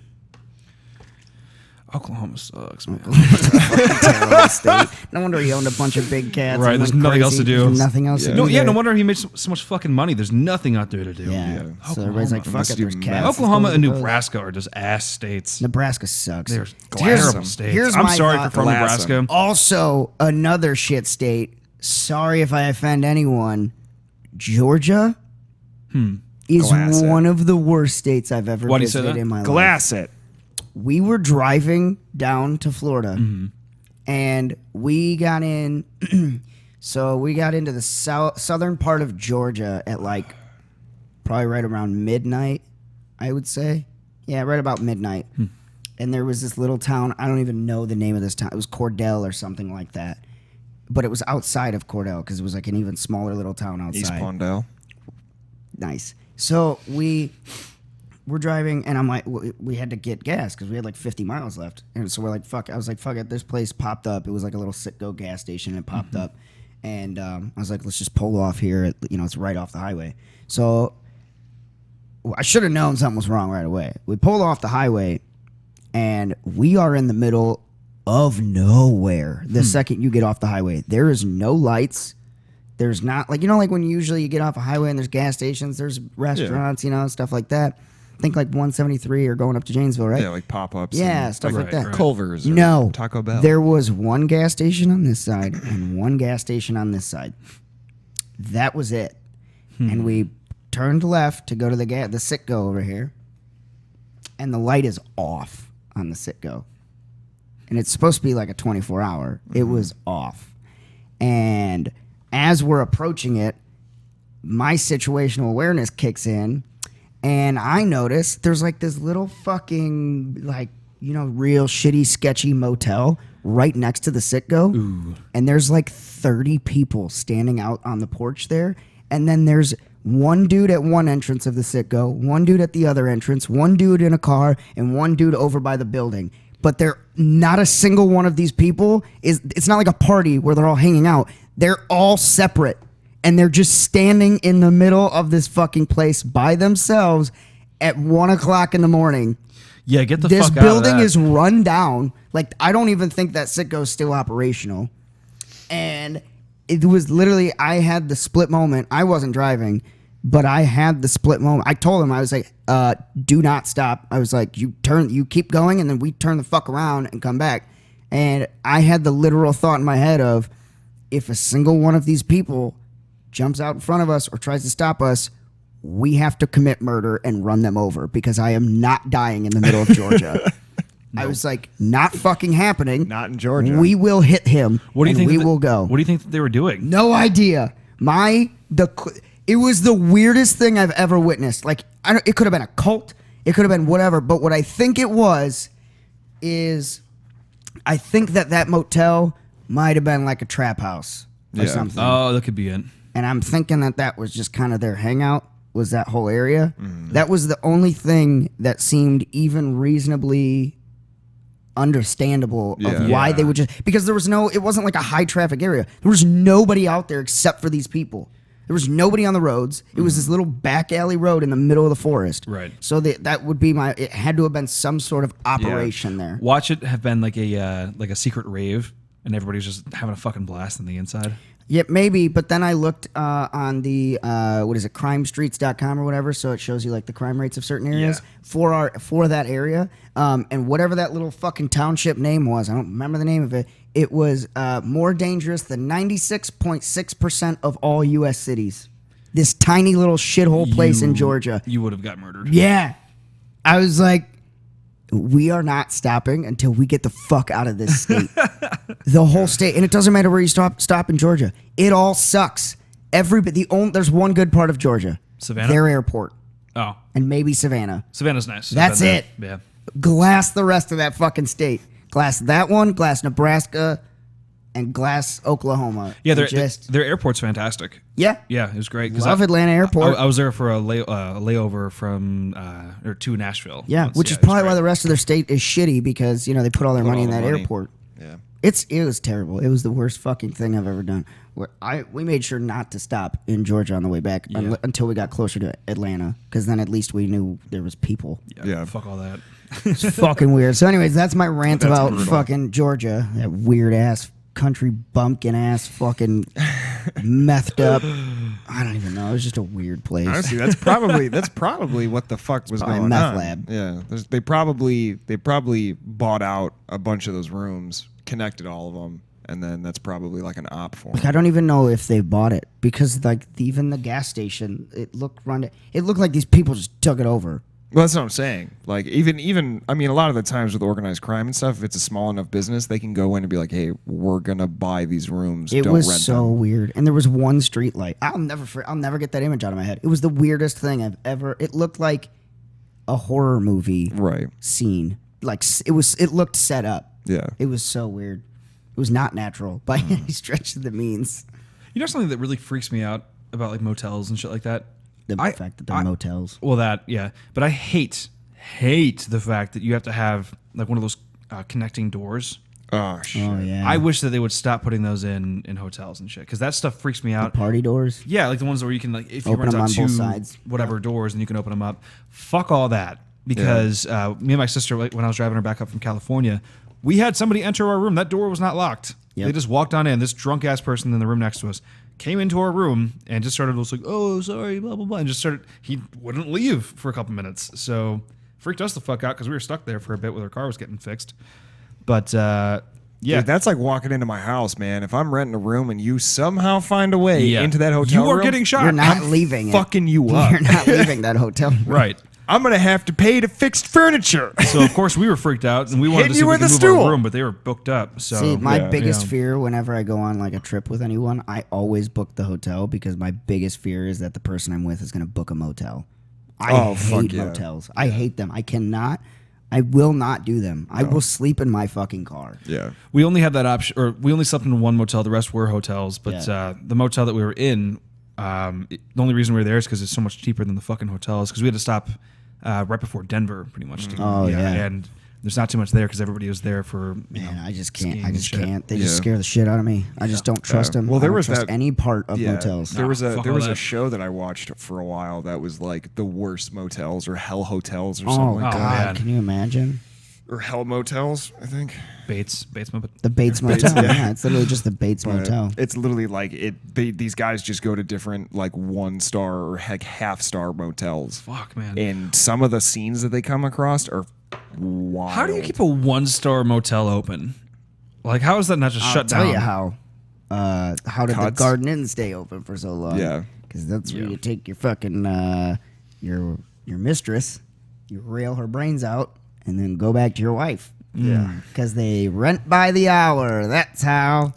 Oklahoma sucks, man. terrible state. No wonder he owned a bunch of big cats. Right, and there's went nothing else crazy. to do. There's nothing else to do. No, yeah, there. no wonder he makes so much fucking money. There's nothing out there to do. Yeah. Yeah. So everybody's like, fuck Unless it, you there's mess. cats. Oklahoma and Let's go to the Nebraska are just ass states. Nebraska sucks. They're Here's- terrible states. here's I'm my sorry thought. for from Glass 'em. Nebraska. Also, another shit state. Sorry if I offend anyone. Georgia is Glass it. one of the worst states I've ever Why do you say visited that? in my life. Glass it. We were driving down to Florida, Mm-hmm. and we got in. So we got into the southern part of Georgia at like probably right around midnight, I would say. Yeah, right about midnight. And there was this little town. I don't even know the name of this town. It was Cordell or something like that. But it was outside of Cordell because it was like an even smaller little town outside. East Pondell. Nice. So we're driving, and I'm like, we had to get gas because we had like 50 miles left. And so we're like, fuck. I was like, fuck it. This place popped up. It was like a little Citgo gas station. And it popped up. And I was like, let's just pull off here. It's right off the highway. So I should have known something was wrong right away. We pulled off the highway, and we are in the middle of nowhere. The second you get off the highway, there is no lights. There's not like when usually you get off a highway and there's gas stations, there's restaurants, stuff like that. Think like 173 or going up to Janesville, right? Yeah, like pop-ups. Yeah, and, stuff like that. Culver's. Or No, Taco Bell. There was one gas station on this side and one gas station on this side. That was it. And we turned left to go to the Citgo over here, and the light is off on the Citgo. And it's supposed to be like a 24-hour. It was off. And as we're approaching it, my situational awareness kicks in, and I notice there's like this little fucking real shitty, sketchy motel right next to the Citgo. And there's like 30 people standing out on the porch there. And then there's one dude at one entrance of the Citgo, one dude at the other entrance, one dude in a car, and one dude over by the building. But they're not a single one of these people it's not like a party where they're all hanging out. They're all separate. And they're just standing in the middle of this fucking place by themselves at 1 o'clock in the morning. Yeah, get the This fuck out of building that. is run down. Like, I don't even think that Citgo is still operational. And it was literally, I had the split moment. I wasn't driving, but I had the split moment. I told him, I was like, do not stop. I was like, you keep going, and then we turn the fuck around and come back. And I had the literal thought in my head of, if a single one of these people jumps out in front of us or tries to stop us, we have to commit murder and run them over because I am not dying in the middle of Georgia. I was like, not fucking happening. Not in Georgia. We will hit him. What do you think? We will go. What do you think that they were doing? No idea. It was the weirdest thing I've ever witnessed. Like, it could have been a cult. It could have been whatever. But what I think it was is, I think that motel might have been like a trap house or something. Oh, that could be it. And I'm thinking that was just kind of their hangout. Was that whole area? That was the only thing that seemed even reasonably understandable of why they would just, because there was it wasn't like a high traffic area. There was nobody out there except for these people. There was nobody on the roads. It was this little back alley road in the middle of the forest. Right. So that would be it had to have been some sort of operation there. Watch it have been like a secret rave, and everybody's just having a fucking blast on the inside. Yeah, maybe. But then I looked on the crimestreets.com or whatever, so it shows you like the crime rates of certain areas for that area. And whatever that little fucking township name was, I don't remember the name of it. It was more dangerous than 96.6% of all U.S. cities. This tiny little shithole place in Georgia. You would have got murdered. Yeah, I was like, we are not stopping until we get the fuck out of this state. The whole state. And it doesn't matter where you stop in Georgia. It all sucks. There's one good part of Georgia. Savannah? Their airport. Oh. And maybe Savannah. Savannah's nice. That's it. Yeah. Glass the rest of that fucking state. Glass that one, glass Nebraska, and glass Oklahoma. Yeah, And their airport's fantastic. yeah. Yeah, it was great. Love Atlanta Airport. I was there for a layover from to Nashville. Yeah, once. which is it was probably great. why the rest of their state is shitty because, they put all their money in that airport. Yeah. It was terrible. It was the worst fucking thing I've ever done. We made sure not to stop in Georgia on the way back until we got closer to Atlanta because then at least we knew there was people. Yeah. Fuck all that. It's fucking weird. So anyways, that's my rant That's about brutal. fucking Georgia. That weird ass country bumpkin ass fucking methed up. I don't even know. It was just a weird place. Honestly, that's probably what the fuck was probably a going meth on. lab. Yeah, they probably bought out a bunch of those rooms, connected all of them, and then that's probably like an op for them. I don't even know if they bought it because even the gas station, it looked like these people just took it over. Well, that's what I'm saying. Like even I mean, a lot of the times with organized crime and stuff, if it's a small enough business, they can go in and be like, "Hey, we're gonna buy these rooms." It Don't was rent so them. weird, and there was one street light. I'll never get that image out of my head. It was the weirdest thing I've ever. It looked like a horror movie Right. scene. Like it looked set up. Yeah. It was so weird. It was not natural by any stretch of the means. You know something that really freaks me out about like motels and shit like that? The fact that they're motels. Well, but I hate the fact that you have to have like one of those connecting doors. Oh shit. Oh yeah. I wish that they would stop putting those in hotels and shit because that stuff freaks me out. Party doors. Yeah, like the ones where you can like if you Open rent them out on two both sides. whatever doors and you can open them up. Fuck all that because me and my sister like, when I was driving her back up from California, we had somebody enter our room. That door was not locked. Yep. They just walked on in. This drunk ass person in the room next to us came into our room and just started like, oh, sorry, blah, blah, blah. And just started, he wouldn't leave for a couple minutes. So freaked us the fuck out because we were stuck there for a bit while our car was getting fixed. But yeah. Dude, that's like walking into my house, man. If I'm renting a room and you somehow find a way into that hotel you are room, getting shot. You're not I'm leaving. fucking you up. You're not leaving that hotel room. Right. I'm gonna have to pay to fix furniture. So of course we were freaked out and we wanted to Hitting see you if we with could a move our stool. room, but they were booked up. So See, my Yeah. biggest fear whenever I go on like a trip with anyone, I always book the hotel because my biggest fear is that the person I'm with is going to book a motel. I hate motels. I hate them. I will not do them. I will sleep in my fucking car. Yeah. we only had that option, or we only slept in one motel. The rest were hotels. But Yeah. the motel that we were in, the only reason we were there is because it's so much cheaper than the fucking hotels. Because we had to stop right before Denver, pretty much. Oh, yeah. And there's not too much there because everybody was there for. Man, I just can't. skiing I and just shit. can't. They just scare the shit out of me. I just don't trust them. Well, there was trust that- any part of motels. There was fuck a all that. show that I watched for a while that was like the worst motels or hell hotels or Oh something like God! that. man. Can you imagine Or hell motels, I think. Bates Motel. the Bates Motel? Yeah, it's literally just the Bates Motel. It's literally like these guys just go to different like 1-star or heck half-star motels. Fuck, man. And some of the scenes that they come across are wild. How do you keep a 1-star motel open? Like, how is that not just I'll shut tell down? you how. how did the Garden Inn stay open for so long? Yeah. Because that's where you take your fucking your mistress, you rail her brains out, and then go back to your wife. Yeah. Because they rent by the hour. That's how.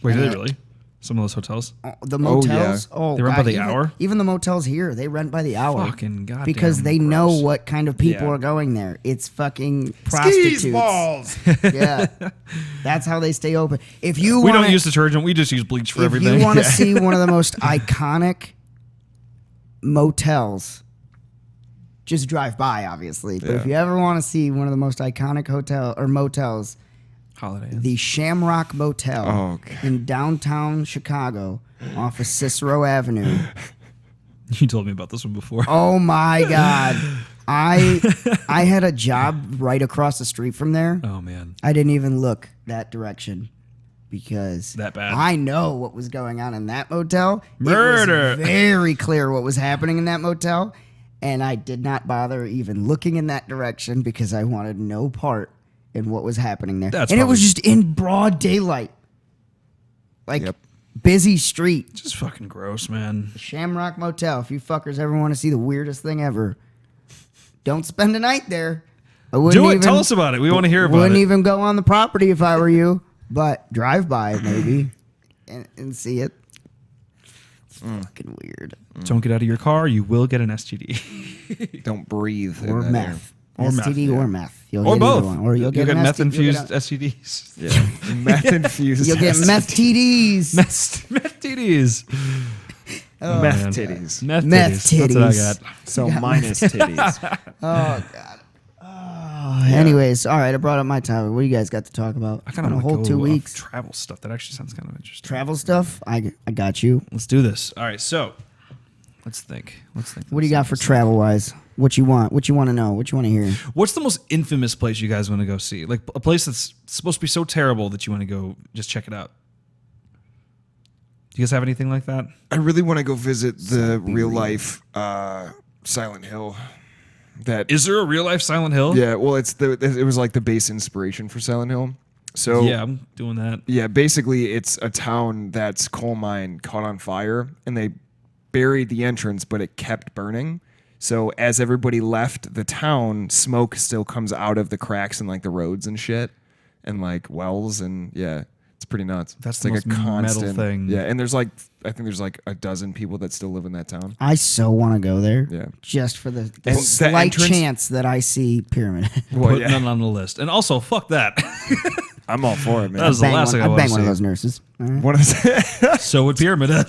Wait, do they really? Some of those hotels? The motels, They rent by the hour? Even the motels here, they rent by the hour. Fucking goddamn because they know gross. what kind of people Yeah. are going there. It's fucking prostitutes. Skis balls. Yeah, that's how they stay open. If you We wanna, don't use detergent. We just use bleach for if everything. you want to see one of the most iconic motels, just drive by, obviously. But if you ever want to see one of the most iconic motels. Holiday Inn. The Shamrock Motel Oh, God. in downtown Chicago off of Cicero Avenue. You told me about this one before. Oh my God. I had a job right across the street from there. Oh, man. I didn't even look that direction because That bad? I know what was going on in that motel. Murder. It was very clear what was happening in that motel. And I did not bother even looking in that direction because I wanted no part in what was happening there. That's and it was probably- just in broad daylight. Like Yep. busy street. Just fucking gross, man. Shamrock Motel. If you fuckers ever want to see the weirdest thing ever, don't spend a night there. I wouldn't Do it. even, Tell us about it. We want to hear about Wouldn't it. even go on the property if I were you, but drive by maybe and see it. It's fucking weird. Don't get out of your car. You will get an STD. Don't breathe. in Or that meth. Or meth, STD or meth. You'll Or get either both. one. Or you'll get an meth STD. infused STDs. area. Yeah. Meth infused. You'll get meth TDs. Meth TDs. Oh, Meth man. titties. Meth Meth titties. That's what I titties. got. So minus titties. Oh, God. Oh, anyways, all right, I brought up my topic. What do you guys got to talk about? I kind On of a whole 2 weeks. Travel stuff. That actually sounds kind of interesting. Travel stuff? I got you. Let's do this. All right, so let's think. What do you got for travel wise? What you want? What you want to know? What you want to hear? What's the most infamous place you guys want to go see? Like a place that's supposed to be so terrible that you want to go just check it out. Do you guys have anything like that? I really want to go visit the real life Silent Hill. That Is there a real life Silent Hill? yeah, well, it was like the base inspiration for Silent Hill. So Yeah, I'm doing that. yeah, basically it's a town that's coal mine caught on fire, and they buried the entrance, but it kept burning. So as everybody left the town, smoke still comes out of the cracks in like the roads and shit, and like wells, and yeah, it's pretty nuts. That's it's the like most a constant metal thing. Yeah, and I think there's like a dozen people that still live in that town. I so want to go there. Yeah. Just for the And slight the entrance- chance that I see Pyramid. Well, Put yeah. none on the list. And also, fuck that. I'm all for it, man. That was the last thing I I'd want bang to one of see. those nurses. All right. One of the- So would Pyramid Head.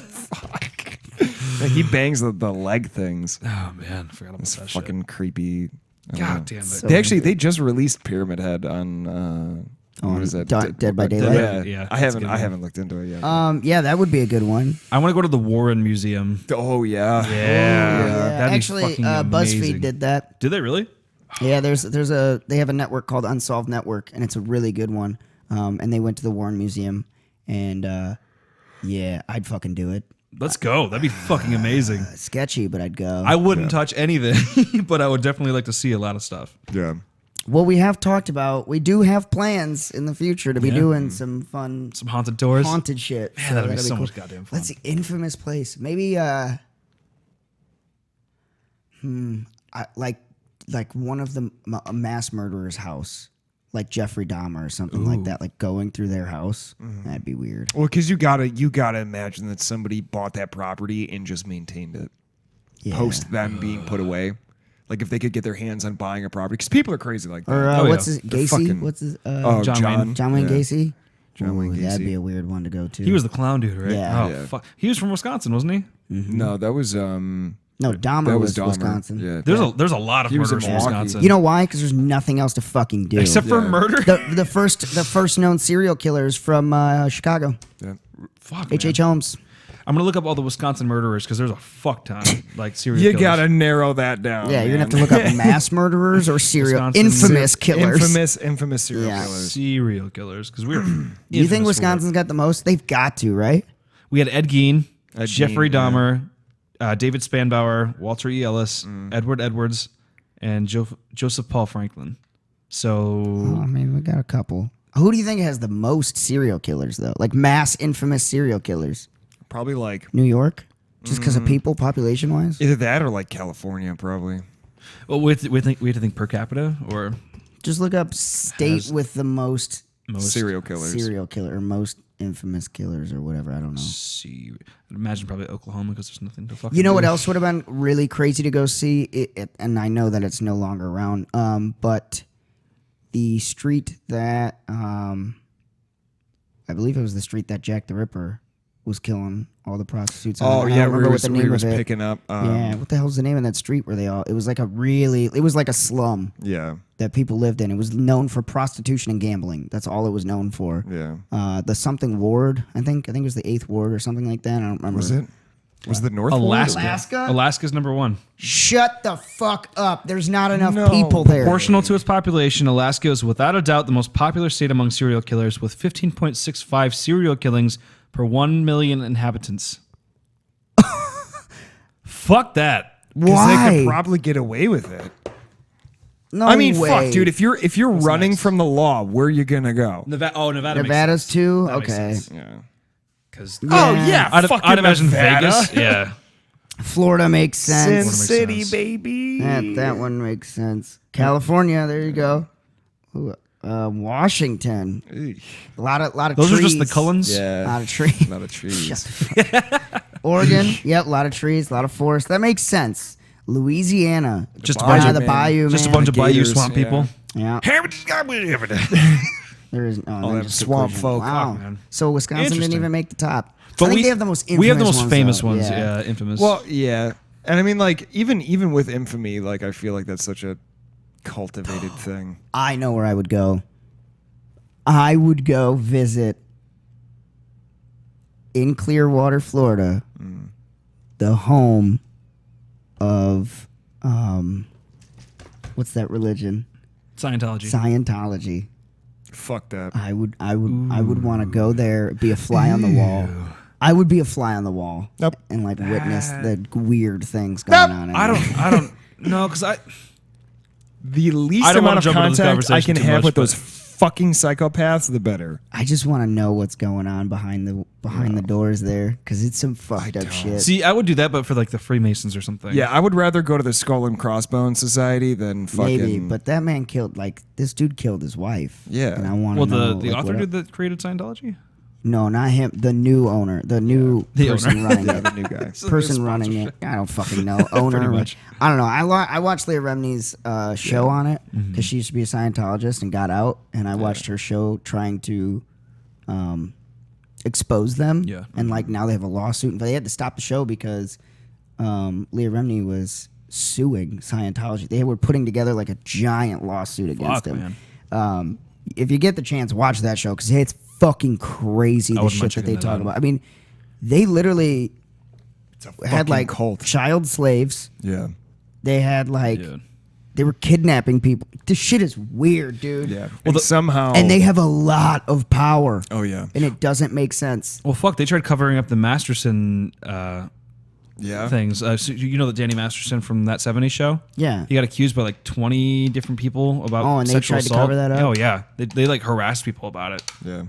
he bangs the leg things. Oh, man. Forgot about It's that fucking creepy. I don't know. God damn it. So- They just released Pyramid Head on what is that? Dead by Daylight? Yeah, Yeah, I that's a good haven't one. looked into it yet. Yeah, that would be a good one. I want to go to the Warren Museum. Oh yeah. Yeah. That'd be Actually, fucking BuzzFeed amazing. did that. Did they really? Yeah, they have a network called Unsolved Network, and it's a really good one. And they went to the Warren Museum, and yeah, I'd fucking do it. Let's go. That'd be fucking amazing. Sketchy, but I'd go. I wouldn't touch anything, but I would definitely like to see a lot of stuff. Yeah. Well, we have talked about, we do have plans in the future to be doing some fun Some haunted tours. haunted shit. Man, that'd be that'll so cool. much goddamn fun. Let's see, infamous place. Maybe like one of the mass murderer's house, like Jeffrey Dahmer or something like that. Like going through their house, that'd be weird. Well, because you gotta imagine that somebody bought that property and just maintained it Yeah. post them being put away. Like if they could get their hands on buying a property, because people are crazy like that. Or Oh, what's yeah. his They're Gacy? fucking- What's his John Wayne. John Wayne Yeah. Gacy? John Wayne Ooh, that'd Gacy. be a weird one to go to. He was the clown dude, right? Yeah. Oh, Yeah. fuck. He was from Wisconsin, wasn't he? No, that was no Dahmer that was Dahmer. Wisconsin. Yeah. There's a lot of He was murders in from Milwaukee. Wisconsin. You know why? Because there's nothing else to fucking do. except for Yeah. murder. the first known serial killers from Chicago. Yeah. Fuck, H.H. man. Holmes. I'm gonna look up all the Wisconsin murderers because there's a fuck ton like serial You killers. gotta narrow that down. Yeah, you're gonna have to man. look up mass murderers or serial Wisconsin infamous killers. Infamous serial Yeah. killers. serial killers because we're. You think Wisconsin's got the most? They've got to, right? We had Ed Gein, Ed Jeffrey Gein, yeah. Dahmer, David Spanbauer, Walter E. Ellis, Edward Edwards, and Joseph Paul Franklin. So I mean, we got a couple. Who do you think has the most serial killers though? Like mass infamous serial killers? Probably like New York, just because of people, population wise. either that or like California, probably. Well, we have to think per capita or Just look up state with the most Serial killers. or most infamous killers or whatever. I don't know. see. I'd imagine probably Oklahoma because there's nothing to fucking. You know what do. else would have been really crazy to go see? And I know that it's no longer around. But the street that I believe it was the street that Jack the Ripper was killing all the prostitutes. Oh on. yeah, I don't remember we what the name was of it. picking up. Yeah, what the hell's the name of that street where they all? It was like a slum Yeah. that people lived in. It was known for prostitution and gambling. That's all it was known for. Yeah. The something ward, I think it was the 8th ward or something like that. I don't remember. Was it? Was the North Alaska. Ward? Alaska? Alaska's number 1. Shut the fuck up. There's not enough No. people there. Proportional to its population, Alaska is without a doubt the most popular state among serial killers, with 15.65 serial killings per 1 million inhabitants. Fuck that. Because they Why? could probably get away with it. No I mean, way. fuck, dude. If you're running from the law, where are you gonna go? Nevada makes Nevada's sense. too? That makes Okay. sense. Yeah. 'Cause- Oh yeah, I'd imagine Nevada. Vegas. Yeah. Florida makes Sin sense. City, sense. baby. That one makes sense. California, there you go. Ooh, Washington. Eesh. A lot of Those trees. are just the Cullens. A Yeah. lot of trees. Not a tree. Oregon, yep, a lot of trees, a lot of forest. That makes sense. Louisiana, Just a Bayou, bunch the of man. bayou, just a man. bunch of bayou Gators, swamp yeah. people. Yeah, there is All them just swamp conclusion. folk. Wow. Fuck, man. So Wisconsin didn't Interesting. even make the top. But I think they have the most infamous we have the most famous though. ones. Yeah, infamous. Well, yeah, and I mean, like, even with infamy, like, I feel like that's such a cultivated thing. I know where I would go. I would go visit in Clearwater, Florida, the home of what's that religion? Scientology. Scientology. Fuck that. I would want to go there, be a fly on the wall. I would be a fly on the wall. Nope. And like witness the weird things going on. In I there. don't know because The least I don't amount wanna of jump into this contact I conversation can too have much, with but- those fucking psychopaths, the better. I just want to know what's going on behind the doors there, because it's some fucked up don't. shit. see. I would do that, but for like the Freemasons or something. Yeah, I would rather go to the Skull and Crossbones Society than fucking. Maybe, but that man killed this dude killed his wife. Yeah. and I want to Well, know the like, author what dude that created Scientology. No, not him. The new owner, the new The person owner. running Yeah, it. the new guy. Person running it. I don't fucking know. Owner. Pretty much. I don't know. I watched Leah Remini's show on it because she used to be a Scientologist and got out, and I watched her show trying to expose them. Yeah. And like now they have a lawsuit, but they had to stop the show because Leah Remini was suing Scientology. They were putting together like a giant lawsuit against Fuck, them. man. If you get the chance, watch that show because it's fucking crazy the wouldn't shit mind that they checking that talk out. about. I mean, they literally It's a had fucking like cult. child slaves. Yeah. They had like Yeah. they were kidnapping people. This shit is weird, dude. Yeah. And somehow. And they have a lot of power. Oh yeah. And it doesn't make sense. Well, fuck. They tried covering up the Masterson Yeah. things. So you know that Danny Masterson from that '70s show. Yeah. He got accused by like 20 different people about Oh, and they sexual tried to assault. cover that up? Oh yeah, they like harassed people about it. Yeah.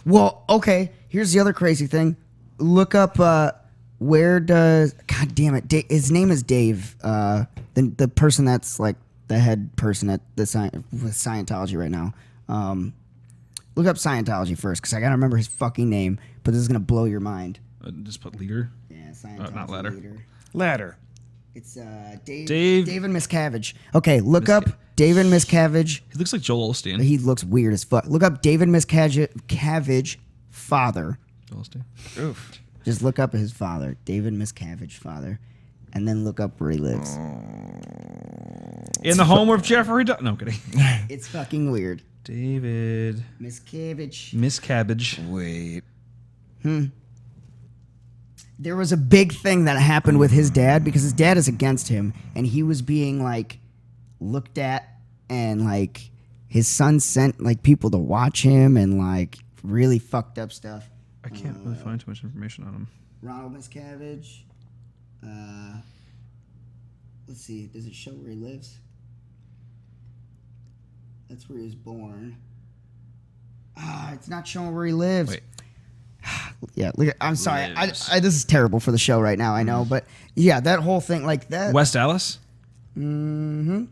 Well, okay. Here's the other crazy thing. Look up where does God damn it? His name is Dave. The person that's like the head person at the with Scientology right now. Look up Scientology first, because I gotta remember his fucking name. But this is gonna blow your mind. Just put leader. Yeah, Scientology not ladder. leader. Ladder. It's Dave- David Miscavige. Okay, look up David Miscavige. He looks like Joel Osteen. He looks weird as fuck. Look up David Miscavige father. Joel Osteen. Oof. Just look up his father, David Miscavige father, and then look up where he lives. In the home of Jeffrey. No, I'm kidding. It's fucking weird. David Miscavige. Miss Cabbage. Wait. There was a big thing that happened with his dad because his dad is against him, and he was being like looked at, and like his son sent like people to watch him, and like really fucked up stuff. I can't really find too much information on him. Ronald Miscavige. Let's see. Does it show where he lives? That's where he was born. It's not showing where he lives. Wait. Yeah, I'm sorry. Lives. This is terrible for the show right now. I know, but yeah, that whole thing like that. West Dallas. Mm-hmm.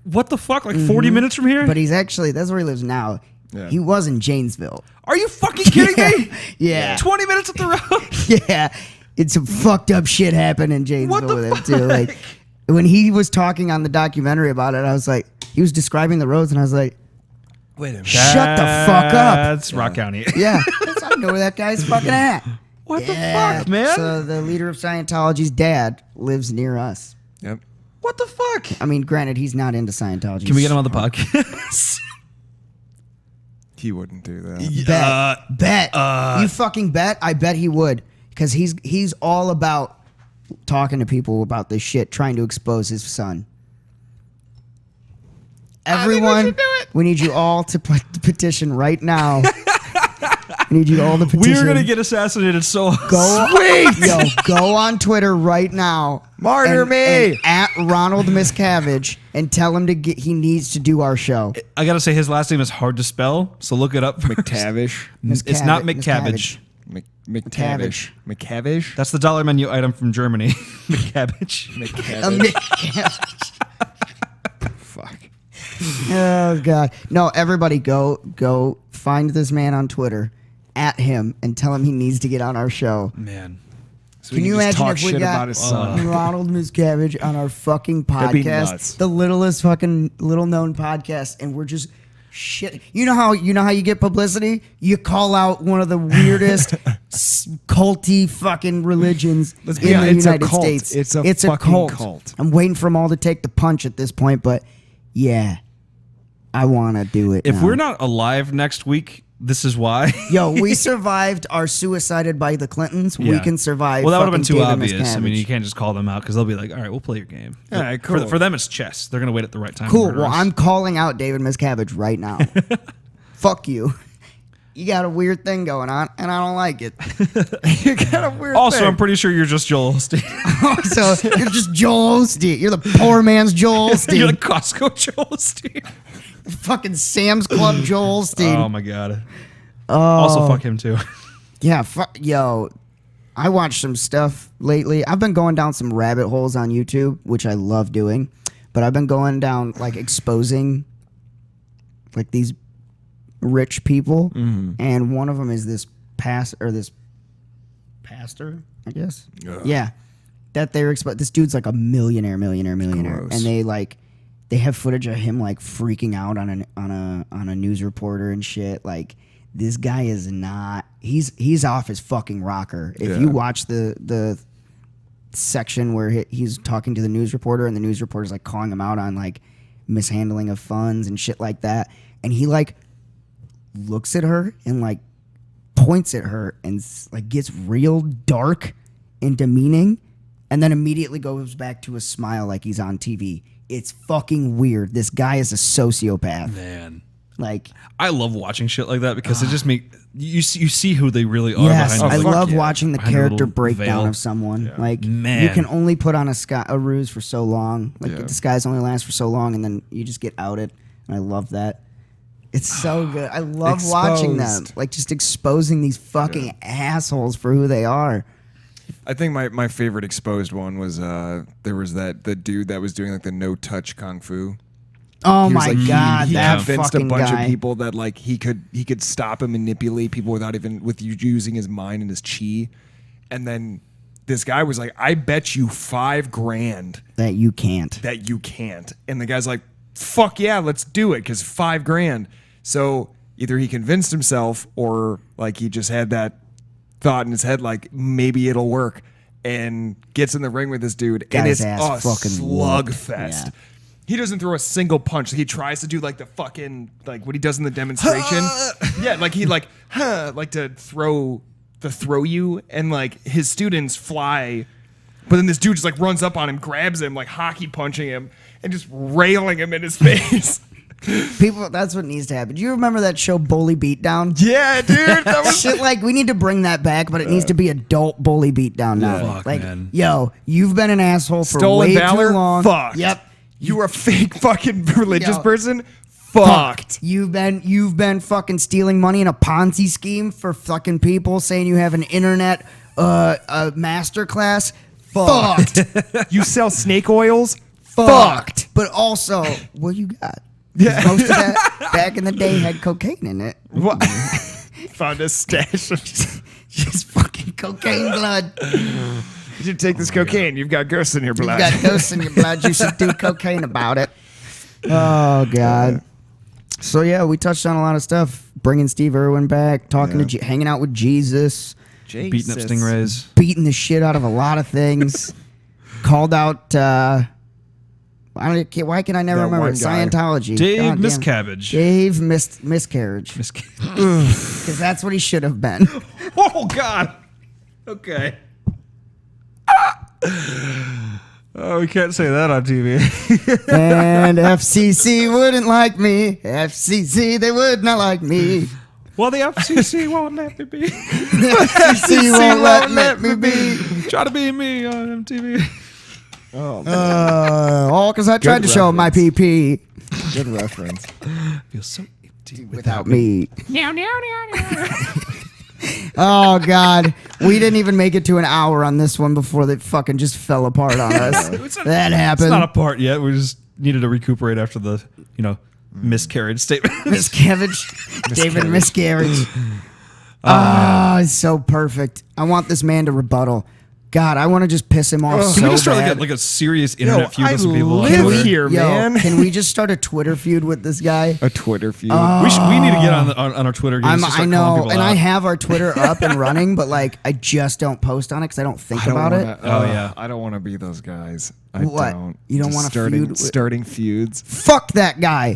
What the fuck? Like 40 minutes from here? But he's actually that's where he lives now. Yeah. He was in Janesville. Are you fucking kidding me? Yeah. 20 minutes up the road. Yeah, it's some fucked up shit happened in Janesville What the with him too. Like when he was talking on the documentary about it, I was like, he was describing the roads, and I was like, Wait a minute. shut the fuck up. That's Rock County. Yeah, I know where that guy's fucking at. What the fuck, man? So the leader of Scientology's dad lives near us. Yep. What the fuck? I mean, granted, he's not into Scientology. Can we get him on the podcast? He wouldn't do that. Bet. You fucking bet. I bet he would, because he's all about talking to people about this shit, trying to expose his son. Everyone, we need you all to petition right now. We need you all to petition. We're going to get assassinated so Go on Twitter right now. Martyr me! And at Ronald Miscavige and tell him he needs to do our show. I got to say, his last name is hard to spell, so look it up. McTavish. It's not McCabbage. McTavish. McCavish? That's the dollar menu item from Germany. McCabbage. McCavish. Fuck. Oh God! No, everybody, go find this man on Twitter, at him, and tell him he needs to get on our show. Man. So Can you imagine talk if we shit got about his son? Ronald Miscavige on our fucking That'd be podcast, nuts. the littlest fucking little known podcast, and we're just shit. You know how you get publicity? You call out one of the weirdest culty fucking religions in the honest, it's a United cult. States. It's a fucking cult. I'm waiting for them all to take the punch at this point, but yeah, I want to do it. If now. we're not alive next week, this is why. Yo, we survived our suicided by the Clintons. We Yeah. can survive. Well, that would have been fucking too David obvious. I mean, Miscavige. you can't just call them out because they'll be like, all right, we'll play your game. All right, cool. For them, it's chess. They're going to wait at the right time. to Cool. murder Well, us. I'm calling out David Miscavige right now. Fuck you. You got a weird thing going on, and I don't like it. You got a weird Also, thing. I'm pretty sure you're just Joel Osteen. So you're just Joel Osteen. You're the poor man's Joel Osteen. You're the Costco Joel Osteen. Fucking Sam's Club Joel Osteen. Oh my god. Also, fuck him too. Yeah, yo, I watched some stuff lately. I've been going down some rabbit holes on YouTube, which I love doing, but I've been going down like exposing like these rich people, and one of them is this pastor, I guess. Yeah, that they're exposed. This dude's like a millionaire, Gross. and they have footage of him like freaking out on a news reporter and shit. Like, this guy is not. He's off his fucking rocker. If you watch the section where he's talking to the news reporter, and the news reporter's like calling him out on like mishandling of funds and shit like that, and he like looks at her and like points at her and like gets real dark and demeaning, and then immediately goes back to a smile like he's on TV. It's fucking weird. This guy is a sociopath. Man. Like, I love watching shit like that because it just you see who they really are yes, behind I the love yeah. watching the Behind the character little breakdown veil. of someone. Like, Man. you can only put on a ruse for so long. Like, Yeah. the disguise only lasts for so long, and then you just get outed. And I love that. It's so good. I love watching them. Exposed. Like, just exposing these fucking assholes for who they are. I think my favorite exposed one was there was the dude that was doing like the no touch kung fu. Oh He was my like, god, he that convinced fucking a bunch guy. of people that like he could stop and manipulate people without even using his mind and his chi. And then this guy was like, I bet you $5,000 That you can't. that you can't. And the guy's like, fuck yeah, let's do it, because $5,000. So either he convinced himself or like he just had that thought in his head like maybe it'll work, and gets in the ring with this dude, and Guy's it's ass a fucking whooped. slugfest. Yeah. He doesn't throw a single punch. He tries to do like the fucking like what he does in the demonstration. Yeah, like he like to throw you, and like his students fly, but then this dude just like runs up on him, grabs him, like hockey punching him, and just railing him in his face. People, that's what needs to happen. Do you remember that show Bully Beatdown? Yeah, dude, that was Shit, like, we need to bring that back, but it needs to be adult Bully Beatdown now. Fuck, like, man. yo, you've been an asshole for Stolen way Valor. too long. Fucked. Yep. You were a fake fucking religious Yo. person. fucked. You've been fucking stealing money in a Ponzi scheme for fucking people saying you have an internet master class. Fucked. You sell snake oils. Fucked. But also, what you got? Yeah. Most of that back in the day had cocaine in it. What? Found a stash of Just fucking cocaine blood. You should take this cocaine. You've got ghosts in your blood. You got ghosts in your blood. You should do cocaine about it. Oh, God. So, yeah, we touched on a lot of stuff. Bringing Steve Irwin back, talking to hanging out with Jesus. Beating up stingrays. Beating the shit out of a lot of things. Called out, why can I never That remember one it? guy. Scientology. Dave God damn. Miscavige. Dave Miscarriage. Because that's what he should have been. Oh, God. Okay. Oh, we can't say that on TV. And FCC wouldn't like me. FCC, they would not like me. Well, the FCC won't let me be. FCC won't let me be. Try to be me on MTV. Oh, man. All because I tried to show my PP Good reference. Feels so empty without me. Oh, God. We didn't even make it to an hour on this one before they fucking just fell apart on us. That happened. It's not apart yet. We just needed to recuperate after the, miscarriage statement. Miscavige. David Miscarriage. Oh, it's so perfect. I want this man to rebuttal. God, I want to just piss him off so Can we just start bad. like a serious internet feud with some people? live here, man. Can we just start a Twitter feud with this guy? A Twitter feud. We need to get on our Twitter games. I know, and I have our Twitter up and running, but like I just don't post on it because I don't think about it. Oh, yeah. I don't want to be those guys. What? Don't. You don't Just wanna starting, feud with- starting feuds. Fuck that guy.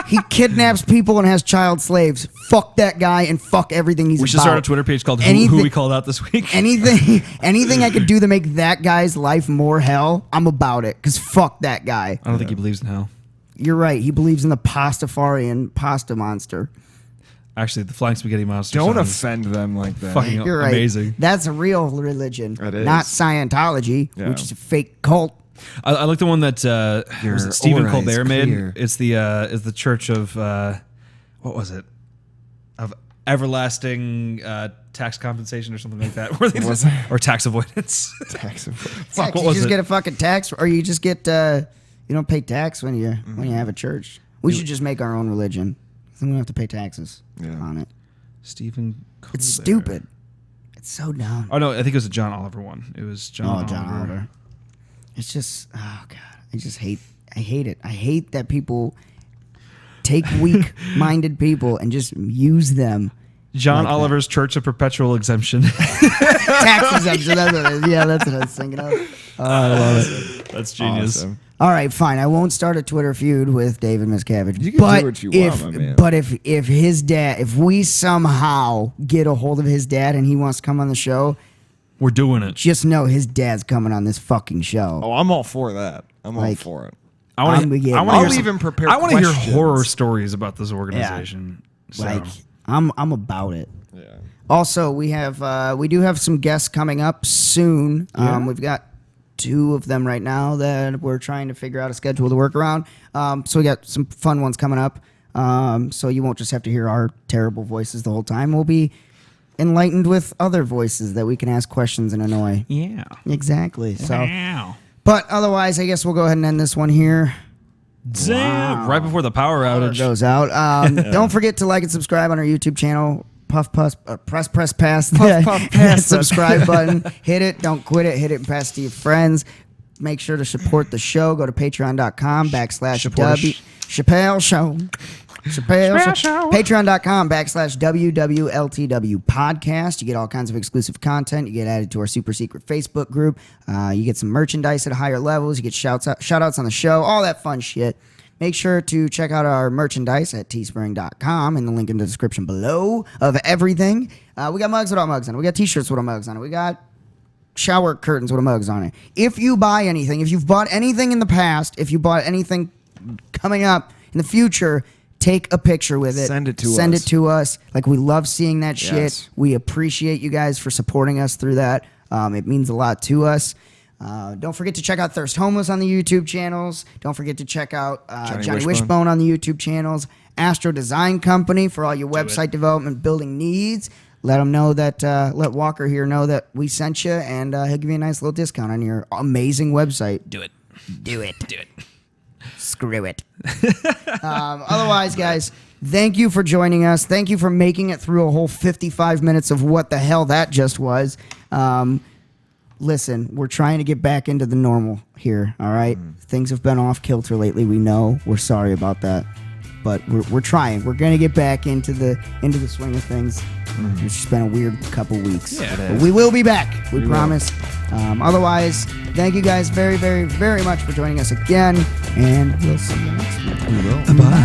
He kidnaps people and has child slaves. Fuck that guy and fuck everything he's We should about. start a Twitter page called Anything- Who We Called Out This Week. Anything I could do to make that guy's life more hell, I'm about it. Because fuck that guy. I don't think he believes in hell. You're right. He believes in the Pastafarian pasta monster. Actually, the Flying Spaghetti Monster. Don't sounds offend them like that. fucking You're right. amazing. That's a real religion, It is. not Scientology, Yeah. which is a fake cult. I like the one that Your was it Stephen aura is Colbert made. clear. It's the Church of what was it? Of everlasting tax compensation or something like that. Where they Was it? or tax avoidance. Tax avoidance. Fuck, Tax, what you was just it? get a fucking tax, or you just get you don't pay tax when you have a church. We should just make our own religion. Then we don't have to pay taxes on it. Stephen Colbert. It's stupid. It's so dumb. Oh no, I think it was a John Oliver one. It was John John Oliver. Oliver. It's just God. I hate it. I hate that people take weak-minded people and just use them. John Like that. Oliver's Church of Perpetual Exemption. Tax exemption. That's what it is. Yeah, that's what I was thinking of. Oh, I love it. That's genius. Awesome. All right, fine. I won't start a Twitter feud with David Miscavige. You can but do what you want, my man. But if his dad, if we somehow get a hold of his dad and he wants to come on the show, We're doing it. just know his dad's coming on this fucking show. Oh, I'm all for that. I'm all Like- for it. I want I'm to. getting- I want I'll to even prepare I want to hear questions. horror stories about this organization. So. Like I'm about it. Yeah. Also, we do have some guests coming up soon. We've got 2 of them right now that we're trying to figure out a schedule to work around. So we got some fun ones coming up. So you won't just have to hear our terrible voices the whole time. We'll be enlightened with other voices that we can ask questions and annoy. Yeah. Exactly. So, Wow. but otherwise, I guess we'll go ahead and end this one here. Damn. Right before the power outage. Goes out. Don't forget to like and subscribe on our YouTube channel. Press pass that subscribe button. Hit it. Don't quit it. Hit it and pass it to your friends. Make sure to support the show. Go to patreon.com/W Chappelle Show. Chappelle Show. Patreon.com/WWLTW podcast. You get all kinds of exclusive content. You get added to our super secret Facebook group. You get some merchandise at higher levels. You get shout outs on the show. All that fun shit. Make sure to check out our merchandise at teespring.com in the link in the description below of everything. We got mugs with our mugs on it. We got t-shirts with our mugs on it. We got shower curtains with our mugs on it. If you buy anything, if you've bought anything in the past, if you bought anything coming up in the future, take a picture with it. Send it to Send us. it to us. Like, we love seeing that shit. Yes. We appreciate you guys for supporting us through that. It means a lot to us. Don't forget to check out Thirst Homeless on the YouTube channels. Don't forget to check out Johnny Wishbone. Wishbone on the YouTube channels. Astro Design Company for all your website development building needs. Let them know that, let Walker here know that we sent you, and he'll give you a nice little discount on your amazing website. Do it. Do it. Do it. Screw it. Otherwise, guys, thank you for joining us. Thank you for making it through a whole 55 minutes of what the hell that just was. Listen, we're trying to get back into the normal here, all right? Things have been off kilter lately. We know. We're sorry about that. But we're trying. We're going to get back into the swing of things. It's just been a weird couple weeks. Yeah, but we will be back. We promise. Otherwise, thank you guys very, very, very much for joining us again. And we'll see you next week. Bye.